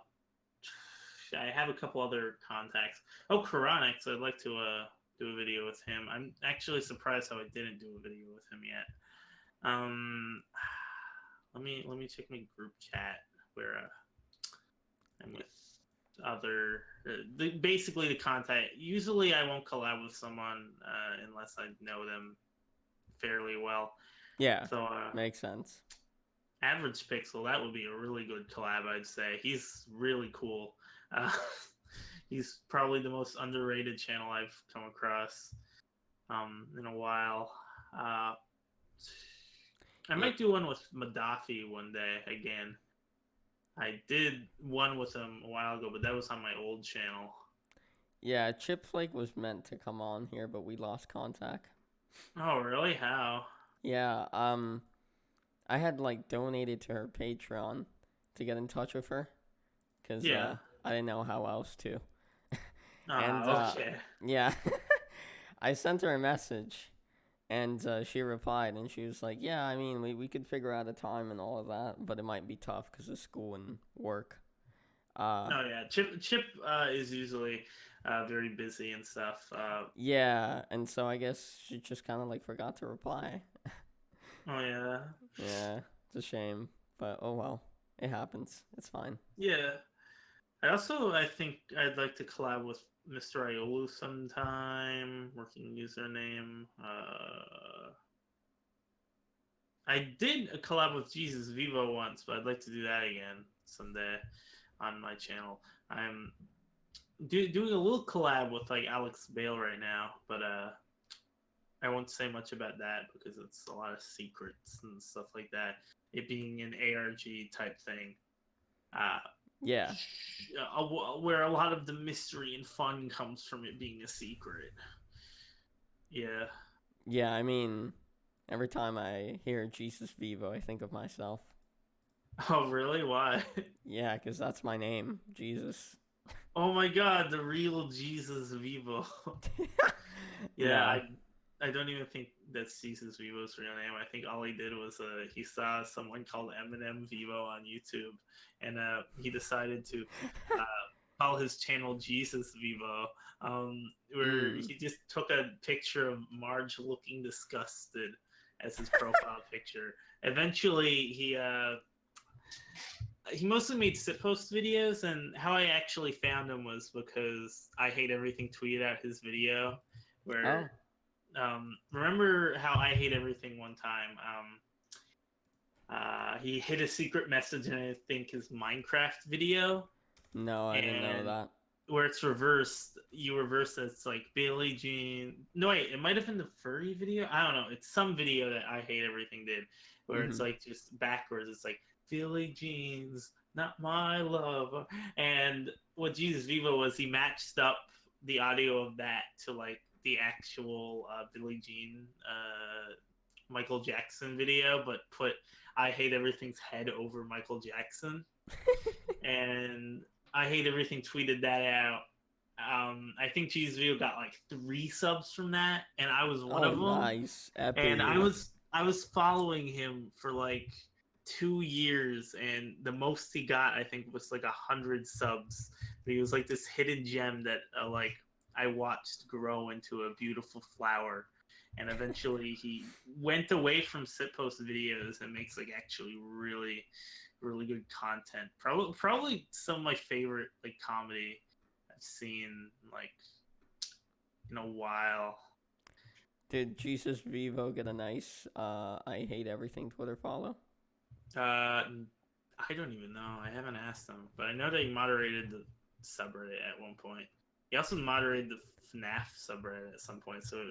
[SPEAKER 2] have a couple other contacts. Oh, Koronix. I'd like to do a video with him. I'm actually surprised how I didn't do a video with him yet. Um, let me check my group chat where I'm with other. Basically, the contact. Usually, I won't collab with someone unless I know them fairly well.
[SPEAKER 1] Yeah.
[SPEAKER 2] So,
[SPEAKER 1] Makes sense.
[SPEAKER 2] Average Pixel, that would be a really good collab, I'd say. He's really cool. Uh, he's probably the most underrated channel I've come across in a while. I
[SPEAKER 1] Yeah.
[SPEAKER 2] might do one with Madafi one day again. I did one with him a while ago, but that was on my old channel.
[SPEAKER 1] Yeah, Chip Flake was meant to come on here, but we lost contact.
[SPEAKER 2] Oh, really? How?
[SPEAKER 1] Yeah, I had like donated to her Patreon to get in touch with her cuz
[SPEAKER 2] Yeah.
[SPEAKER 1] I didn't know how else to. And
[SPEAKER 2] Okay.
[SPEAKER 1] yeah, I sent her a message and she replied and she was like, "Yeah, I mean, we could figure out a time and all of that, but it might be tough cuz of school and work."
[SPEAKER 2] Oh yeah, Chip is usually very busy and stuff.
[SPEAKER 1] Yeah, and so I guess she just kind of like forgot to reply.
[SPEAKER 2] Oh yeah,
[SPEAKER 1] Yeah, it's a shame, but oh well. It happens. It's fine.
[SPEAKER 2] yeah. I think I'd like to collab with Mr. Iolu sometime. Working username. I did a collab with Jesus Vivo once, but I'd like to do that again someday on my channel. I'm doing a little collab with like Alex Bale right now, but I won't say much about that because it's a lot of secrets and stuff like that. It being an ARG type thing, uh,
[SPEAKER 1] Yeah.
[SPEAKER 2] where a lot of the mystery and fun comes from it being a secret. Yeah.
[SPEAKER 1] Yeah, I mean, every time I hear Jesus Vivo, I think of myself.
[SPEAKER 2] Oh, really? Why?
[SPEAKER 1] Yeah, because that's my name, Jesus.
[SPEAKER 2] Oh my God, the real Jesus Vivo. Yeah,
[SPEAKER 1] Nah.
[SPEAKER 2] I don't even think that's Jesus Vivo's real name. I think all he did was he saw someone called Eminem Vivo on YouTube, and he decided to uh, call his channel Jesus Vivo, where
[SPEAKER 1] Mm.
[SPEAKER 2] he just took a picture of Marge looking disgusted as his profile picture. Eventually, he mostly made shitpost videos, and how I actually found him was because I Hate Everything tweeted out his video
[SPEAKER 1] Oh,
[SPEAKER 2] where remember how I Hate Everything one time he hid a secret message in I think his Minecraft video,
[SPEAKER 1] no, I didn't know
[SPEAKER 2] and
[SPEAKER 1] that.
[SPEAKER 2] where it's reversed, you reverse it, it's like Billie Jean. No, wait, it might have been the furry video. I don't know. It's some video that I Hate Everything did, where it's
[SPEAKER 1] Mm-hmm.
[SPEAKER 2] like just backwards. It's like Billie Jean's not my love. And what Jesus Vivo was, he matched up the audio of that to like the actual Billie Jean Michael Jackson video, but put I Hate Everything's head over Michael Jackson. And I Hate Everything tweeted that out. I think Jesus Video got like 3 subs from that, and I was one
[SPEAKER 1] Oh,
[SPEAKER 2] of them.
[SPEAKER 1] nice.
[SPEAKER 2] And I
[SPEAKER 1] Epic.
[SPEAKER 2] was I was following him for like 2 years, and the most he got I think was like 100 subs. But he was like this hidden gem that like I watched grow into a beautiful flower. And eventually he went away from shitpost videos and makes like actually really good content. Probably some of my favorite like comedy I've seen like in a while.
[SPEAKER 1] Did Jesus Vivo get a nice I Hate Everything Twitter follow?
[SPEAKER 2] I don't even know. I haven't asked him, but I know that he moderated the subreddit at one point. He also moderated the FNAF subreddit at some point, so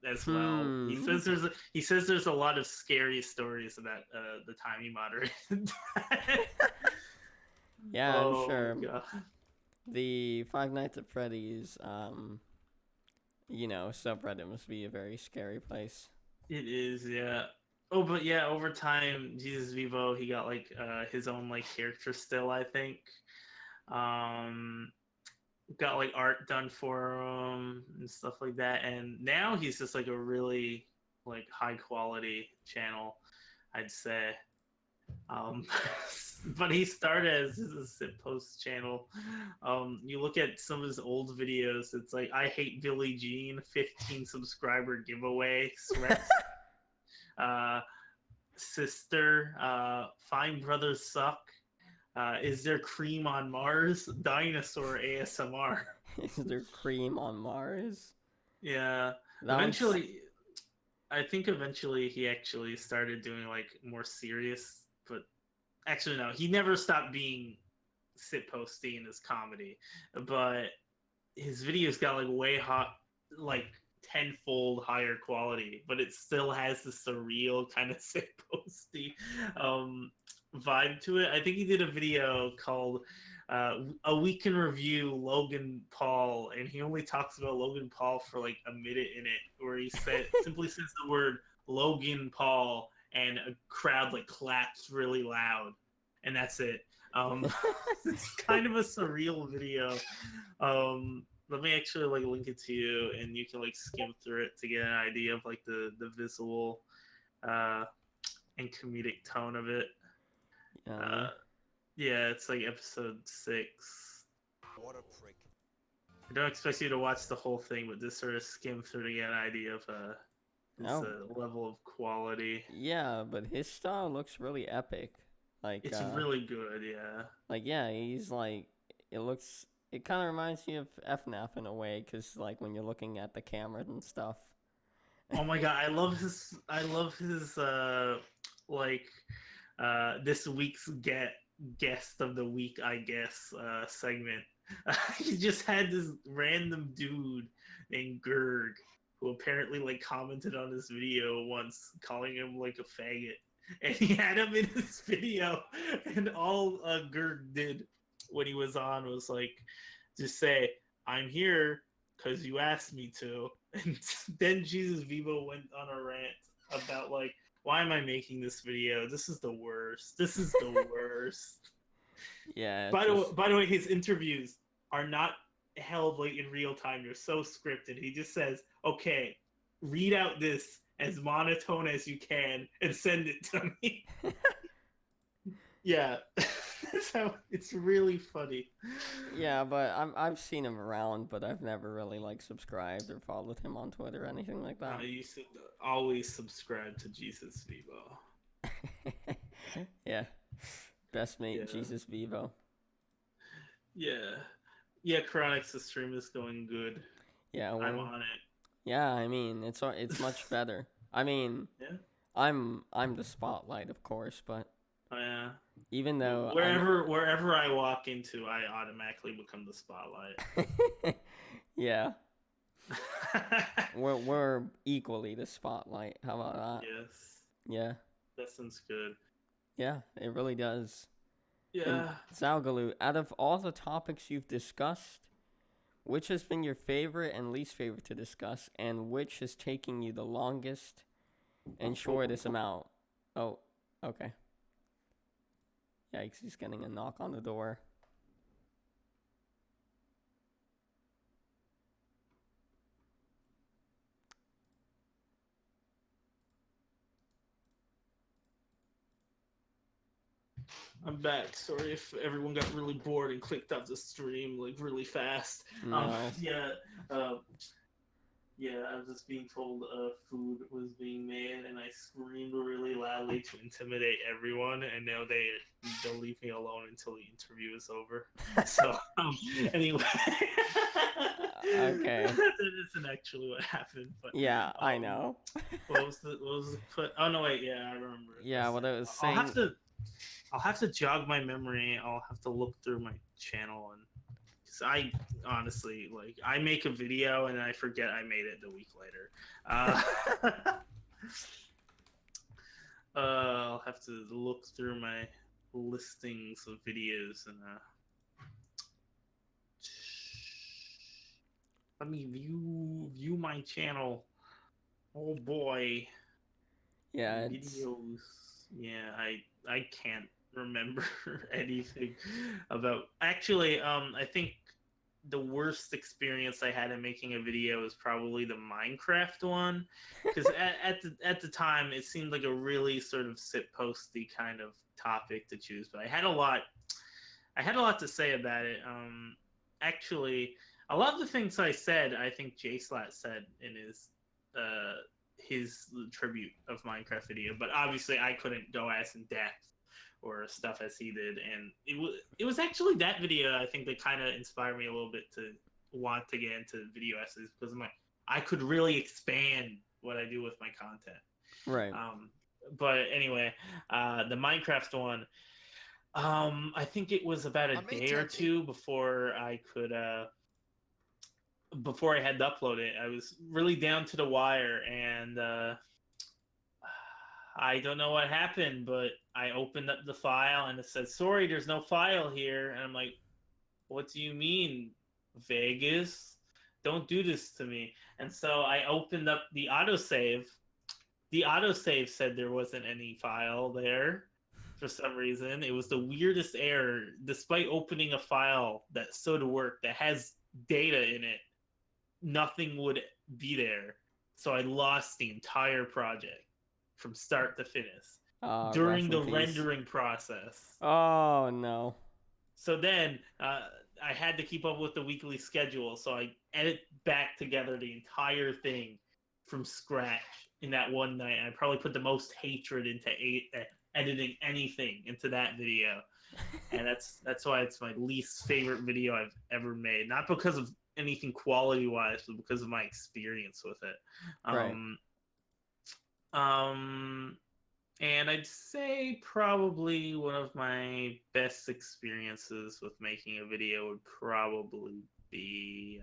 [SPEAKER 2] as well.
[SPEAKER 1] Hmm.
[SPEAKER 2] He says there's a lot of scary stories about the time he moderated.
[SPEAKER 1] Yeah, I'm
[SPEAKER 2] Oh
[SPEAKER 1] sure.
[SPEAKER 2] my god.
[SPEAKER 1] The Five Nights at Freddy's, subreddit must be a very scary place.
[SPEAKER 2] It is, yeah. Oh, but yeah, over time, Jesus Vivo, he got like his own like character still, I think. Um got like art done for him and stuff like that. And now he's just like a really like high quality channel, I'd say. Um, but he started as a sit post channel. You look at some of his old videos, it's like I Hate Billie Jean, 15 subscriber giveaway, sweats, uh, sister, Fine Brothers Suck. Is there cream on Mars? Dinosaur ASMR.
[SPEAKER 1] Is there cream on Mars?
[SPEAKER 2] Yeah.
[SPEAKER 1] That's
[SPEAKER 2] Eventually, I think eventually he actually started doing like more serious, but actually no, he never stopped being sit posty in his comedy, but his videos got like way hot, like tenfold higher quality, but it still has the surreal kind of sit posty vibe to it. I think he did a video called "A Week in Review Logan Paul," and he only talks about Logan Paul for like a minute in it, where he simply says the word Logan Paul, and a crowd like claps really loud, and that's it. Um, it's kind of a surreal video. Let me actually like link it to you, and you can like skim through it to get an idea of like the visual uh, and comedic tone of it.
[SPEAKER 1] yeah.
[SPEAKER 2] Uh, yeah, it's like episode 6.
[SPEAKER 3] What a prick.
[SPEAKER 2] I don't expect you to watch the whole thing, but just sort of skim through to get an idea of his
[SPEAKER 1] Oh,
[SPEAKER 2] level of quality.
[SPEAKER 1] yeah, but his style looks really epic. Like,
[SPEAKER 2] It's really good, yeah.
[SPEAKER 1] yeah, he's like, it kind of reminds me of FNAF in a way, because, like, when you're looking at the camera and stuff.
[SPEAKER 2] Oh my god, I love his like this week's guest of the week, I guess, segment. He just had this random dude named Gerg who apparently like commented on his video once, calling him like a faggot, and he had him in his video, and all Gerg did when he was on was like just say, "I'm here because you asked me to," and then Jesus Vivo went on a rant about like, why am I making this video? This is the worst. This is the worst.
[SPEAKER 1] Yeah,
[SPEAKER 2] By
[SPEAKER 1] just
[SPEAKER 2] the way, his interviews are not held like in real time. They're so scripted. He just says, "Okay, read out this as monotone as you can and send it to me." Yeah, that's how it's really funny.
[SPEAKER 1] yeah, but I've seen him around, but I've never really like subscribed or followed him on Twitter or anything like that.
[SPEAKER 2] You should always subscribe to Jesus Vivo.
[SPEAKER 1] Yeah, Best mate,
[SPEAKER 2] Yeah.
[SPEAKER 1] Jesus VEVO.
[SPEAKER 2] Yeah. Yeah, Chronix' stream is going good.
[SPEAKER 1] Yeah,
[SPEAKER 2] I'm
[SPEAKER 1] well,
[SPEAKER 2] on it.
[SPEAKER 1] yeah. I mean, it's much better. I mean,
[SPEAKER 2] Yeah.
[SPEAKER 1] I'm the spotlight, of course, but
[SPEAKER 2] Yeah.
[SPEAKER 1] even though I'm,
[SPEAKER 2] Wherever I walk into, I automatically become the spotlight.
[SPEAKER 1] yeah, we're equally the spotlight. How about that?
[SPEAKER 2] Yes.
[SPEAKER 1] Yeah,
[SPEAKER 2] That sounds good.
[SPEAKER 1] yeah. It really does. And
[SPEAKER 2] Yeah.
[SPEAKER 1] Zalgaloo, out of all the topics you've discussed, which has been your favorite and least favorite to discuss, and which is taking you the longest and shortest amount? Oh, okay. Yikes, he's getting a knock on the door.
[SPEAKER 2] I'm back. Sorry if everyone got really bored and clicked off the stream like really fast.
[SPEAKER 1] No.
[SPEAKER 2] Yeah. Yeah, I was just being told food was being made, and I screamed really loudly to intimidate everyone, and now they'll leave me alone until the interview is over. So anyway,
[SPEAKER 1] Okay.
[SPEAKER 2] That isn't actually what happened, but
[SPEAKER 1] Yeah, I know.
[SPEAKER 2] what was the put? Oh no, wait, yeah, I remember.
[SPEAKER 1] Yeah, what I was saying.
[SPEAKER 2] I'll have to jog my memory. I'll have to look through my channel and. I honestly I make a video and I forget I made it the week later. I'll have to look through my listings of videos and let me view my channel. Oh boy.
[SPEAKER 1] Yeah,
[SPEAKER 2] videos. Yeah, I can't remember anything about. Actually, I think the worst experience I had in making a video is probably the Minecraft one, because at the time it seemed like a really sort of sit posty kind of topic to choose, but I had a lot to say about it. Actually, a lot of the things I said, I think JSlat said in his tribute of Minecraft video, but obviously I couldn't go as in depth or stuff as he did, and it was actually that video I think that kind of inspired me a little bit to want to get into video essays, because I could really expand what I do with my content.
[SPEAKER 1] right.
[SPEAKER 2] But anyway, the Minecraft one, I think it was about a day or two before I could before I had to upload it. I was really down to the wire, and I don't know what happened, but I opened up the file and it said, "Sorry, there's no file here." And I'm like, "What do you mean, Vegas? Don't do this to me." And so I opened up the autosave. The autosave said there wasn't any file there for some reason. It was the weirdest error. Despite opening a file that so to work, that has data in it, nothing would be there. So I lost the entire project from start to finish during the rendering process.
[SPEAKER 1] Oh no.
[SPEAKER 2] So then I had to keep up with the weekly schedule, so I edit back together the entire thing from scratch in that one night. I probably put the most hatred into editing anything into that video, and that's why it's my least favorite video I've ever made. Not because of anything quality wise, but because of my experience with it.
[SPEAKER 1] Right.
[SPEAKER 2] And I'd say probably one of my best experiences with making a video would probably be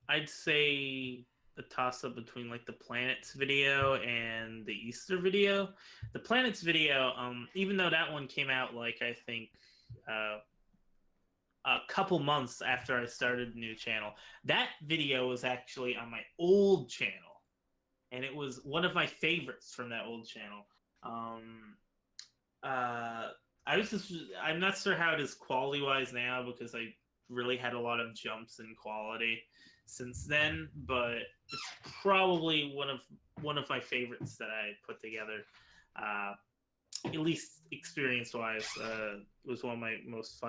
[SPEAKER 2] I'd say a toss up between like the planets video and the Easter video. The planets video, even though that one came out like I think a couple months after I started the new channel, that video was actually on my old channel, and it was one of my favorites from that old channel. I'm not sure how it is quality wise now, because I really had a lot of jumps in quality since then, but it's probably one of my favorites that I put together. At least experience wise, it was one of my most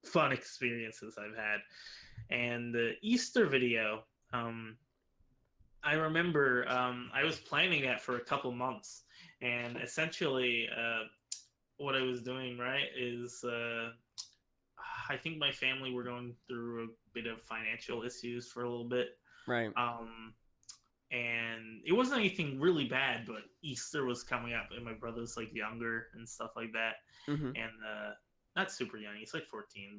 [SPEAKER 2] fun experiences I've had. And the Easter video, I remember I was planning that for a couple months, and essentially what I was doing, right, is I think my family were going through a bit of financial issues for a little bit.
[SPEAKER 1] Right.
[SPEAKER 2] Um, and it wasn't anything really bad, but Easter was coming up, and my brother's like younger and stuff like that,
[SPEAKER 1] Mm-hmm.
[SPEAKER 2] and not super young, he's like 14,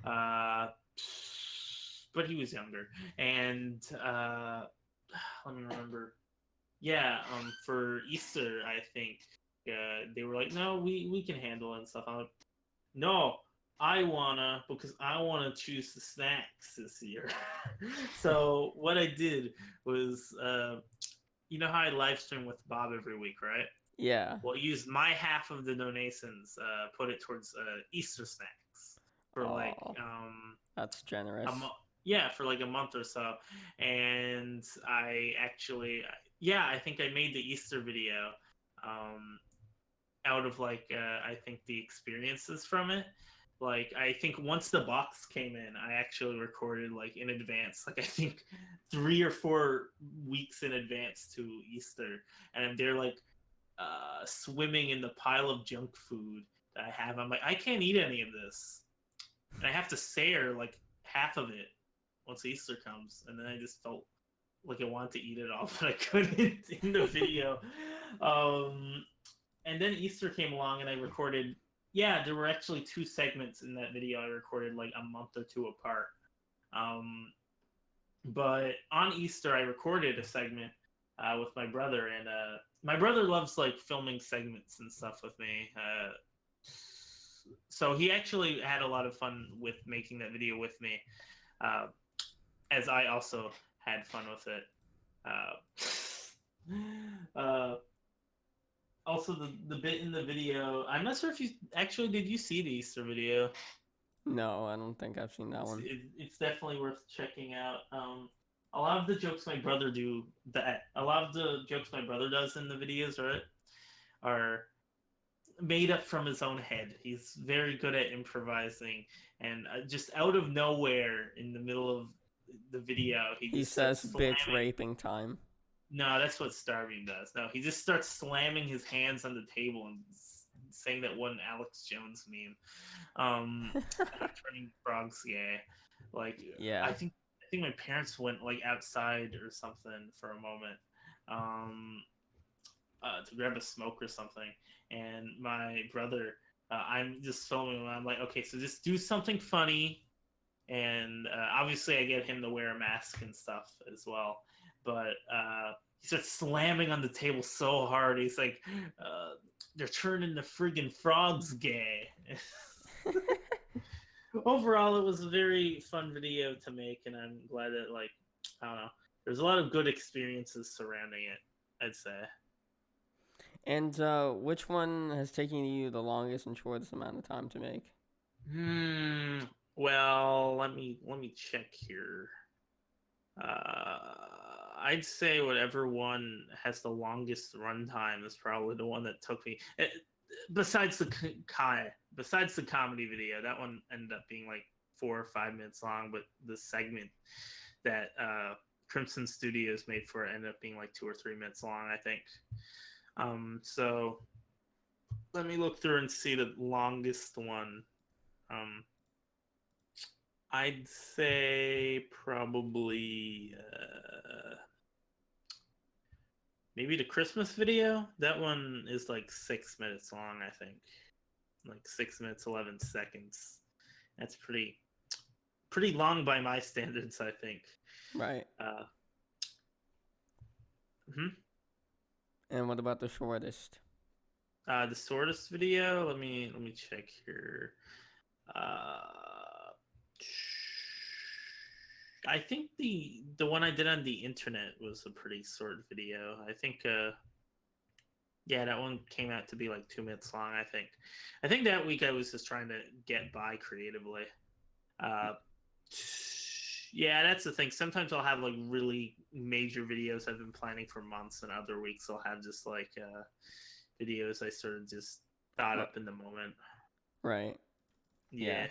[SPEAKER 2] uh, but he was younger, and let me remember. Yeah, for Easter, I think they were like, "No, we can handle it and stuff." I'm like, "No, I wanna because I wanna choose the snacks this year." So what I did was, you know how I live stream with Bob every week, right?
[SPEAKER 1] Yeah.
[SPEAKER 2] Well, I used my half of the donations, put it towards Easter snacks for like
[SPEAKER 1] Oh, that's
[SPEAKER 2] a
[SPEAKER 1] generous.
[SPEAKER 2] yeah, for like a month or so. And I actually, yeah, I think I made the Easter video um, out of like I think the experiences from it. Like I think once the box came in, I actually recorded like in advance, like I think 3 or 4 weeks in advance to Easter, and they're like swimming in the pile of junk food that I have. I'm like, I can't eat any of this, and I have to share like half of it once Easter comes, and then I just felt like I wanted to eat it all, but I couldn't in the video. Um, and then Easter came along, and I recorded. Yeah, there were actually 2 segments in that video I recorded like a month or two apart. Um, but on Easter, I recorded a segment with my brother, and my brother loves like filming segments and stuff with me. So he actually had a lot of fun with making that video with me, uh, as I also had fun with it. Uh, also, the bit in the video, I'm not sure if you actually did you see the Easter video.
[SPEAKER 1] No, I don't think I've seen that one.
[SPEAKER 2] It's definitely worth checking out. A lot of the jokes my brother do that a lot of the jokes my brother does in the videos, right, are made up from his own head. He's very good at improvising, and just out of nowhere in the middle of the video, he
[SPEAKER 1] He
[SPEAKER 2] just starts
[SPEAKER 1] says bitch
[SPEAKER 2] slamming.
[SPEAKER 1] raping time.
[SPEAKER 2] No, that's what Starving does. No, he just starts slamming his hands on the table and saying that one Alex Jones meme, turning frogs gay. Like,
[SPEAKER 1] Yeah.
[SPEAKER 2] I think my parents went like outside or something for a moment, um, to grab a smoke or something, and my brother, I'm just filming him. I'm like, okay, so just do something funny, and obviously I get him to wear a mask and stuff as well, but he starts slamming on the table so hard. He's like, they're turning the friggin' frogs gay. Overall, it was a very fun video to make, and I'm glad that, like, I don't know, there's a lot of good experiences surrounding it, I'd say.
[SPEAKER 1] And which one has taken you the longest and shortest amount of time to make?
[SPEAKER 2] Hmm. Well, let me check here. Uh, I'd say whatever one has the longest runtime is probably the one that took me. Besides the besides the comedy video, that one ended up being like 4 or 5 minutes long. But the segment that Crimson Studios made for it ended up being like 2 or 3 minutes long, I think. So let me look through and see the longest one. Um, I'd say probably maybe the Christmas video. That one is like 6 minutes long, I think. Like 6 minutes 11 seconds. That's pretty long by my standards, I think.
[SPEAKER 1] Right.
[SPEAKER 2] Uh, mhm.
[SPEAKER 1] And what about the shortest?
[SPEAKER 2] The shortest video. Let me check here. Uh, I think the one I did on the internet was a pretty short video. I think yeah, that one came out to be like 2 minutes long, I think. I think that week I was just trying to get by creatively. Uh yeah, that's the thing. Sometimes I'll have like really major videos I've been planning for months, and other weeks I'll have just like videos I sort of just thought up in the moment.
[SPEAKER 1] Right. Yeah.
[SPEAKER 2] Yeah.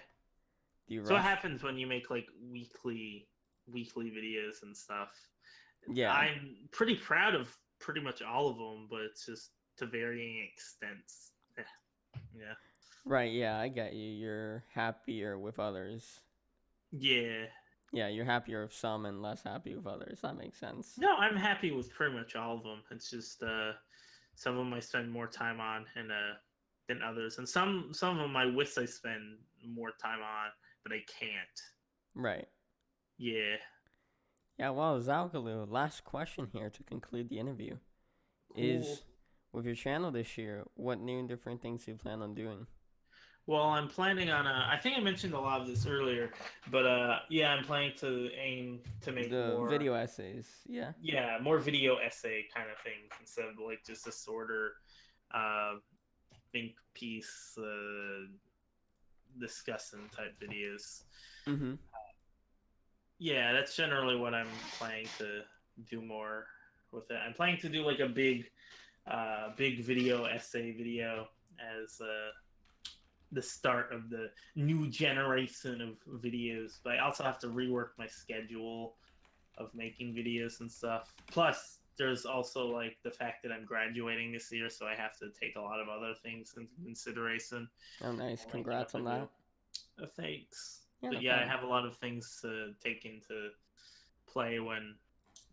[SPEAKER 1] Do you
[SPEAKER 2] So what
[SPEAKER 1] rush?
[SPEAKER 2] happens when you make like weekly videos and stuff?
[SPEAKER 1] Yeah.
[SPEAKER 2] I'm pretty proud of pretty much all of them, but it's just to varying extents. Yeah.
[SPEAKER 1] Right, yeah, I get you. You're happier with others.
[SPEAKER 2] Yeah.
[SPEAKER 1] Yeah, you're happier with some and less happy with others. That makes sense.
[SPEAKER 2] No, I'm happy with pretty much all of them. It's just some of them I spend more time on and than others, and some of them I wish I spend more time on, but I can't.
[SPEAKER 1] Right.
[SPEAKER 2] Yeah.
[SPEAKER 1] Yeah, well, Zalgaloo, last question here to conclude the interview
[SPEAKER 2] Cool.
[SPEAKER 1] is with your channel this year, what new and different things do you plan on doing?
[SPEAKER 2] Well, I'm planning on I think I mentioned a lot of this earlier, but yeah, I'm planning to aim to make
[SPEAKER 1] The
[SPEAKER 2] more,
[SPEAKER 1] video essays, yeah?
[SPEAKER 2] yeah, more video essay kind of things instead of like just a shorter uh think piece discussing type videos.
[SPEAKER 1] Mm-hmm.
[SPEAKER 2] Yeah, that's generally what I'm planning to do more with it. I'm planning to do like a big video essay video as the start of the new generation of videos. But I also have to rework my schedule of making videos and stuff. Plus, there's also like the fact that I'm graduating this year, so I have to take a lot of other things into consideration.
[SPEAKER 1] Oh, nice.
[SPEAKER 2] Rank it up
[SPEAKER 1] Congrats on
[SPEAKER 2] and do.
[SPEAKER 1] that.
[SPEAKER 2] Thanks.
[SPEAKER 1] Yeah, no
[SPEAKER 2] But yeah, I
[SPEAKER 1] problem.
[SPEAKER 2] have a lot of things to take into play when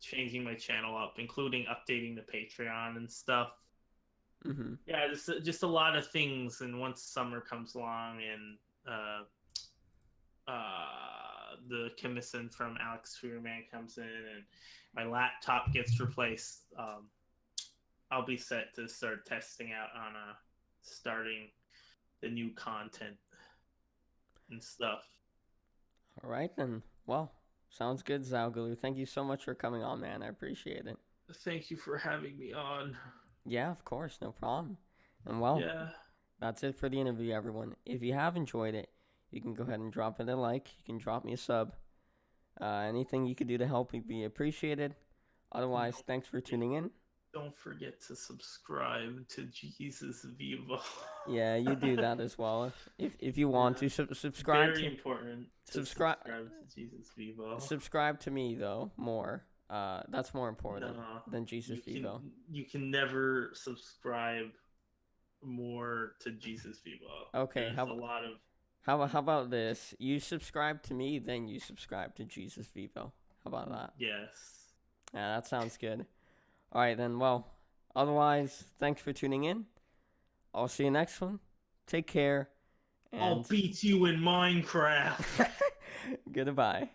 [SPEAKER 2] changing my channel up, including updating the Patreon and stuff.
[SPEAKER 1] Mm-hmm.
[SPEAKER 2] Yeah, just a lot of things. And once summer comes along and the commission from Alex Spearman comes in and my laptop gets replaced, I'll be set to start testing out on starting the new content and stuff.
[SPEAKER 1] All right, then. Well, sounds good, Zalgaloo. Thank you so much for coming on, man. I appreciate it.
[SPEAKER 2] Thank you for having me on.
[SPEAKER 1] Yeah, of course. No problem. And well,
[SPEAKER 2] Yeah.
[SPEAKER 1] that's it for the interview, everyone. If you have enjoyed it, you can go ahead and drop it a like. You can drop me a sub. Anything you could do to help would be appreciated. Otherwise, thanks for tuning in.
[SPEAKER 2] Don't forget to subscribe to Jesus VEVO.
[SPEAKER 1] Yeah, you do that as well. If you want to subscribe
[SPEAKER 2] Very
[SPEAKER 1] to
[SPEAKER 2] important to
[SPEAKER 1] subscribe
[SPEAKER 2] subscribe to Jesus VEVO.
[SPEAKER 1] subscribe to me though more. That's more important
[SPEAKER 2] No,
[SPEAKER 1] than Jesus VEVO.
[SPEAKER 2] you can never subscribe more to Jesus VEVO.
[SPEAKER 1] Okay,
[SPEAKER 2] There's a lot of
[SPEAKER 1] how about this? You subscribe to me, then you subscribe to Jesus VEVO. How about that?
[SPEAKER 2] yes.
[SPEAKER 1] Yeah, that sounds good. All right, then. Well, otherwise, thanks for tuning in. I'll see you next one. Take care.
[SPEAKER 2] I'll
[SPEAKER 1] And
[SPEAKER 2] beat you in Minecraft.
[SPEAKER 1] goodbye.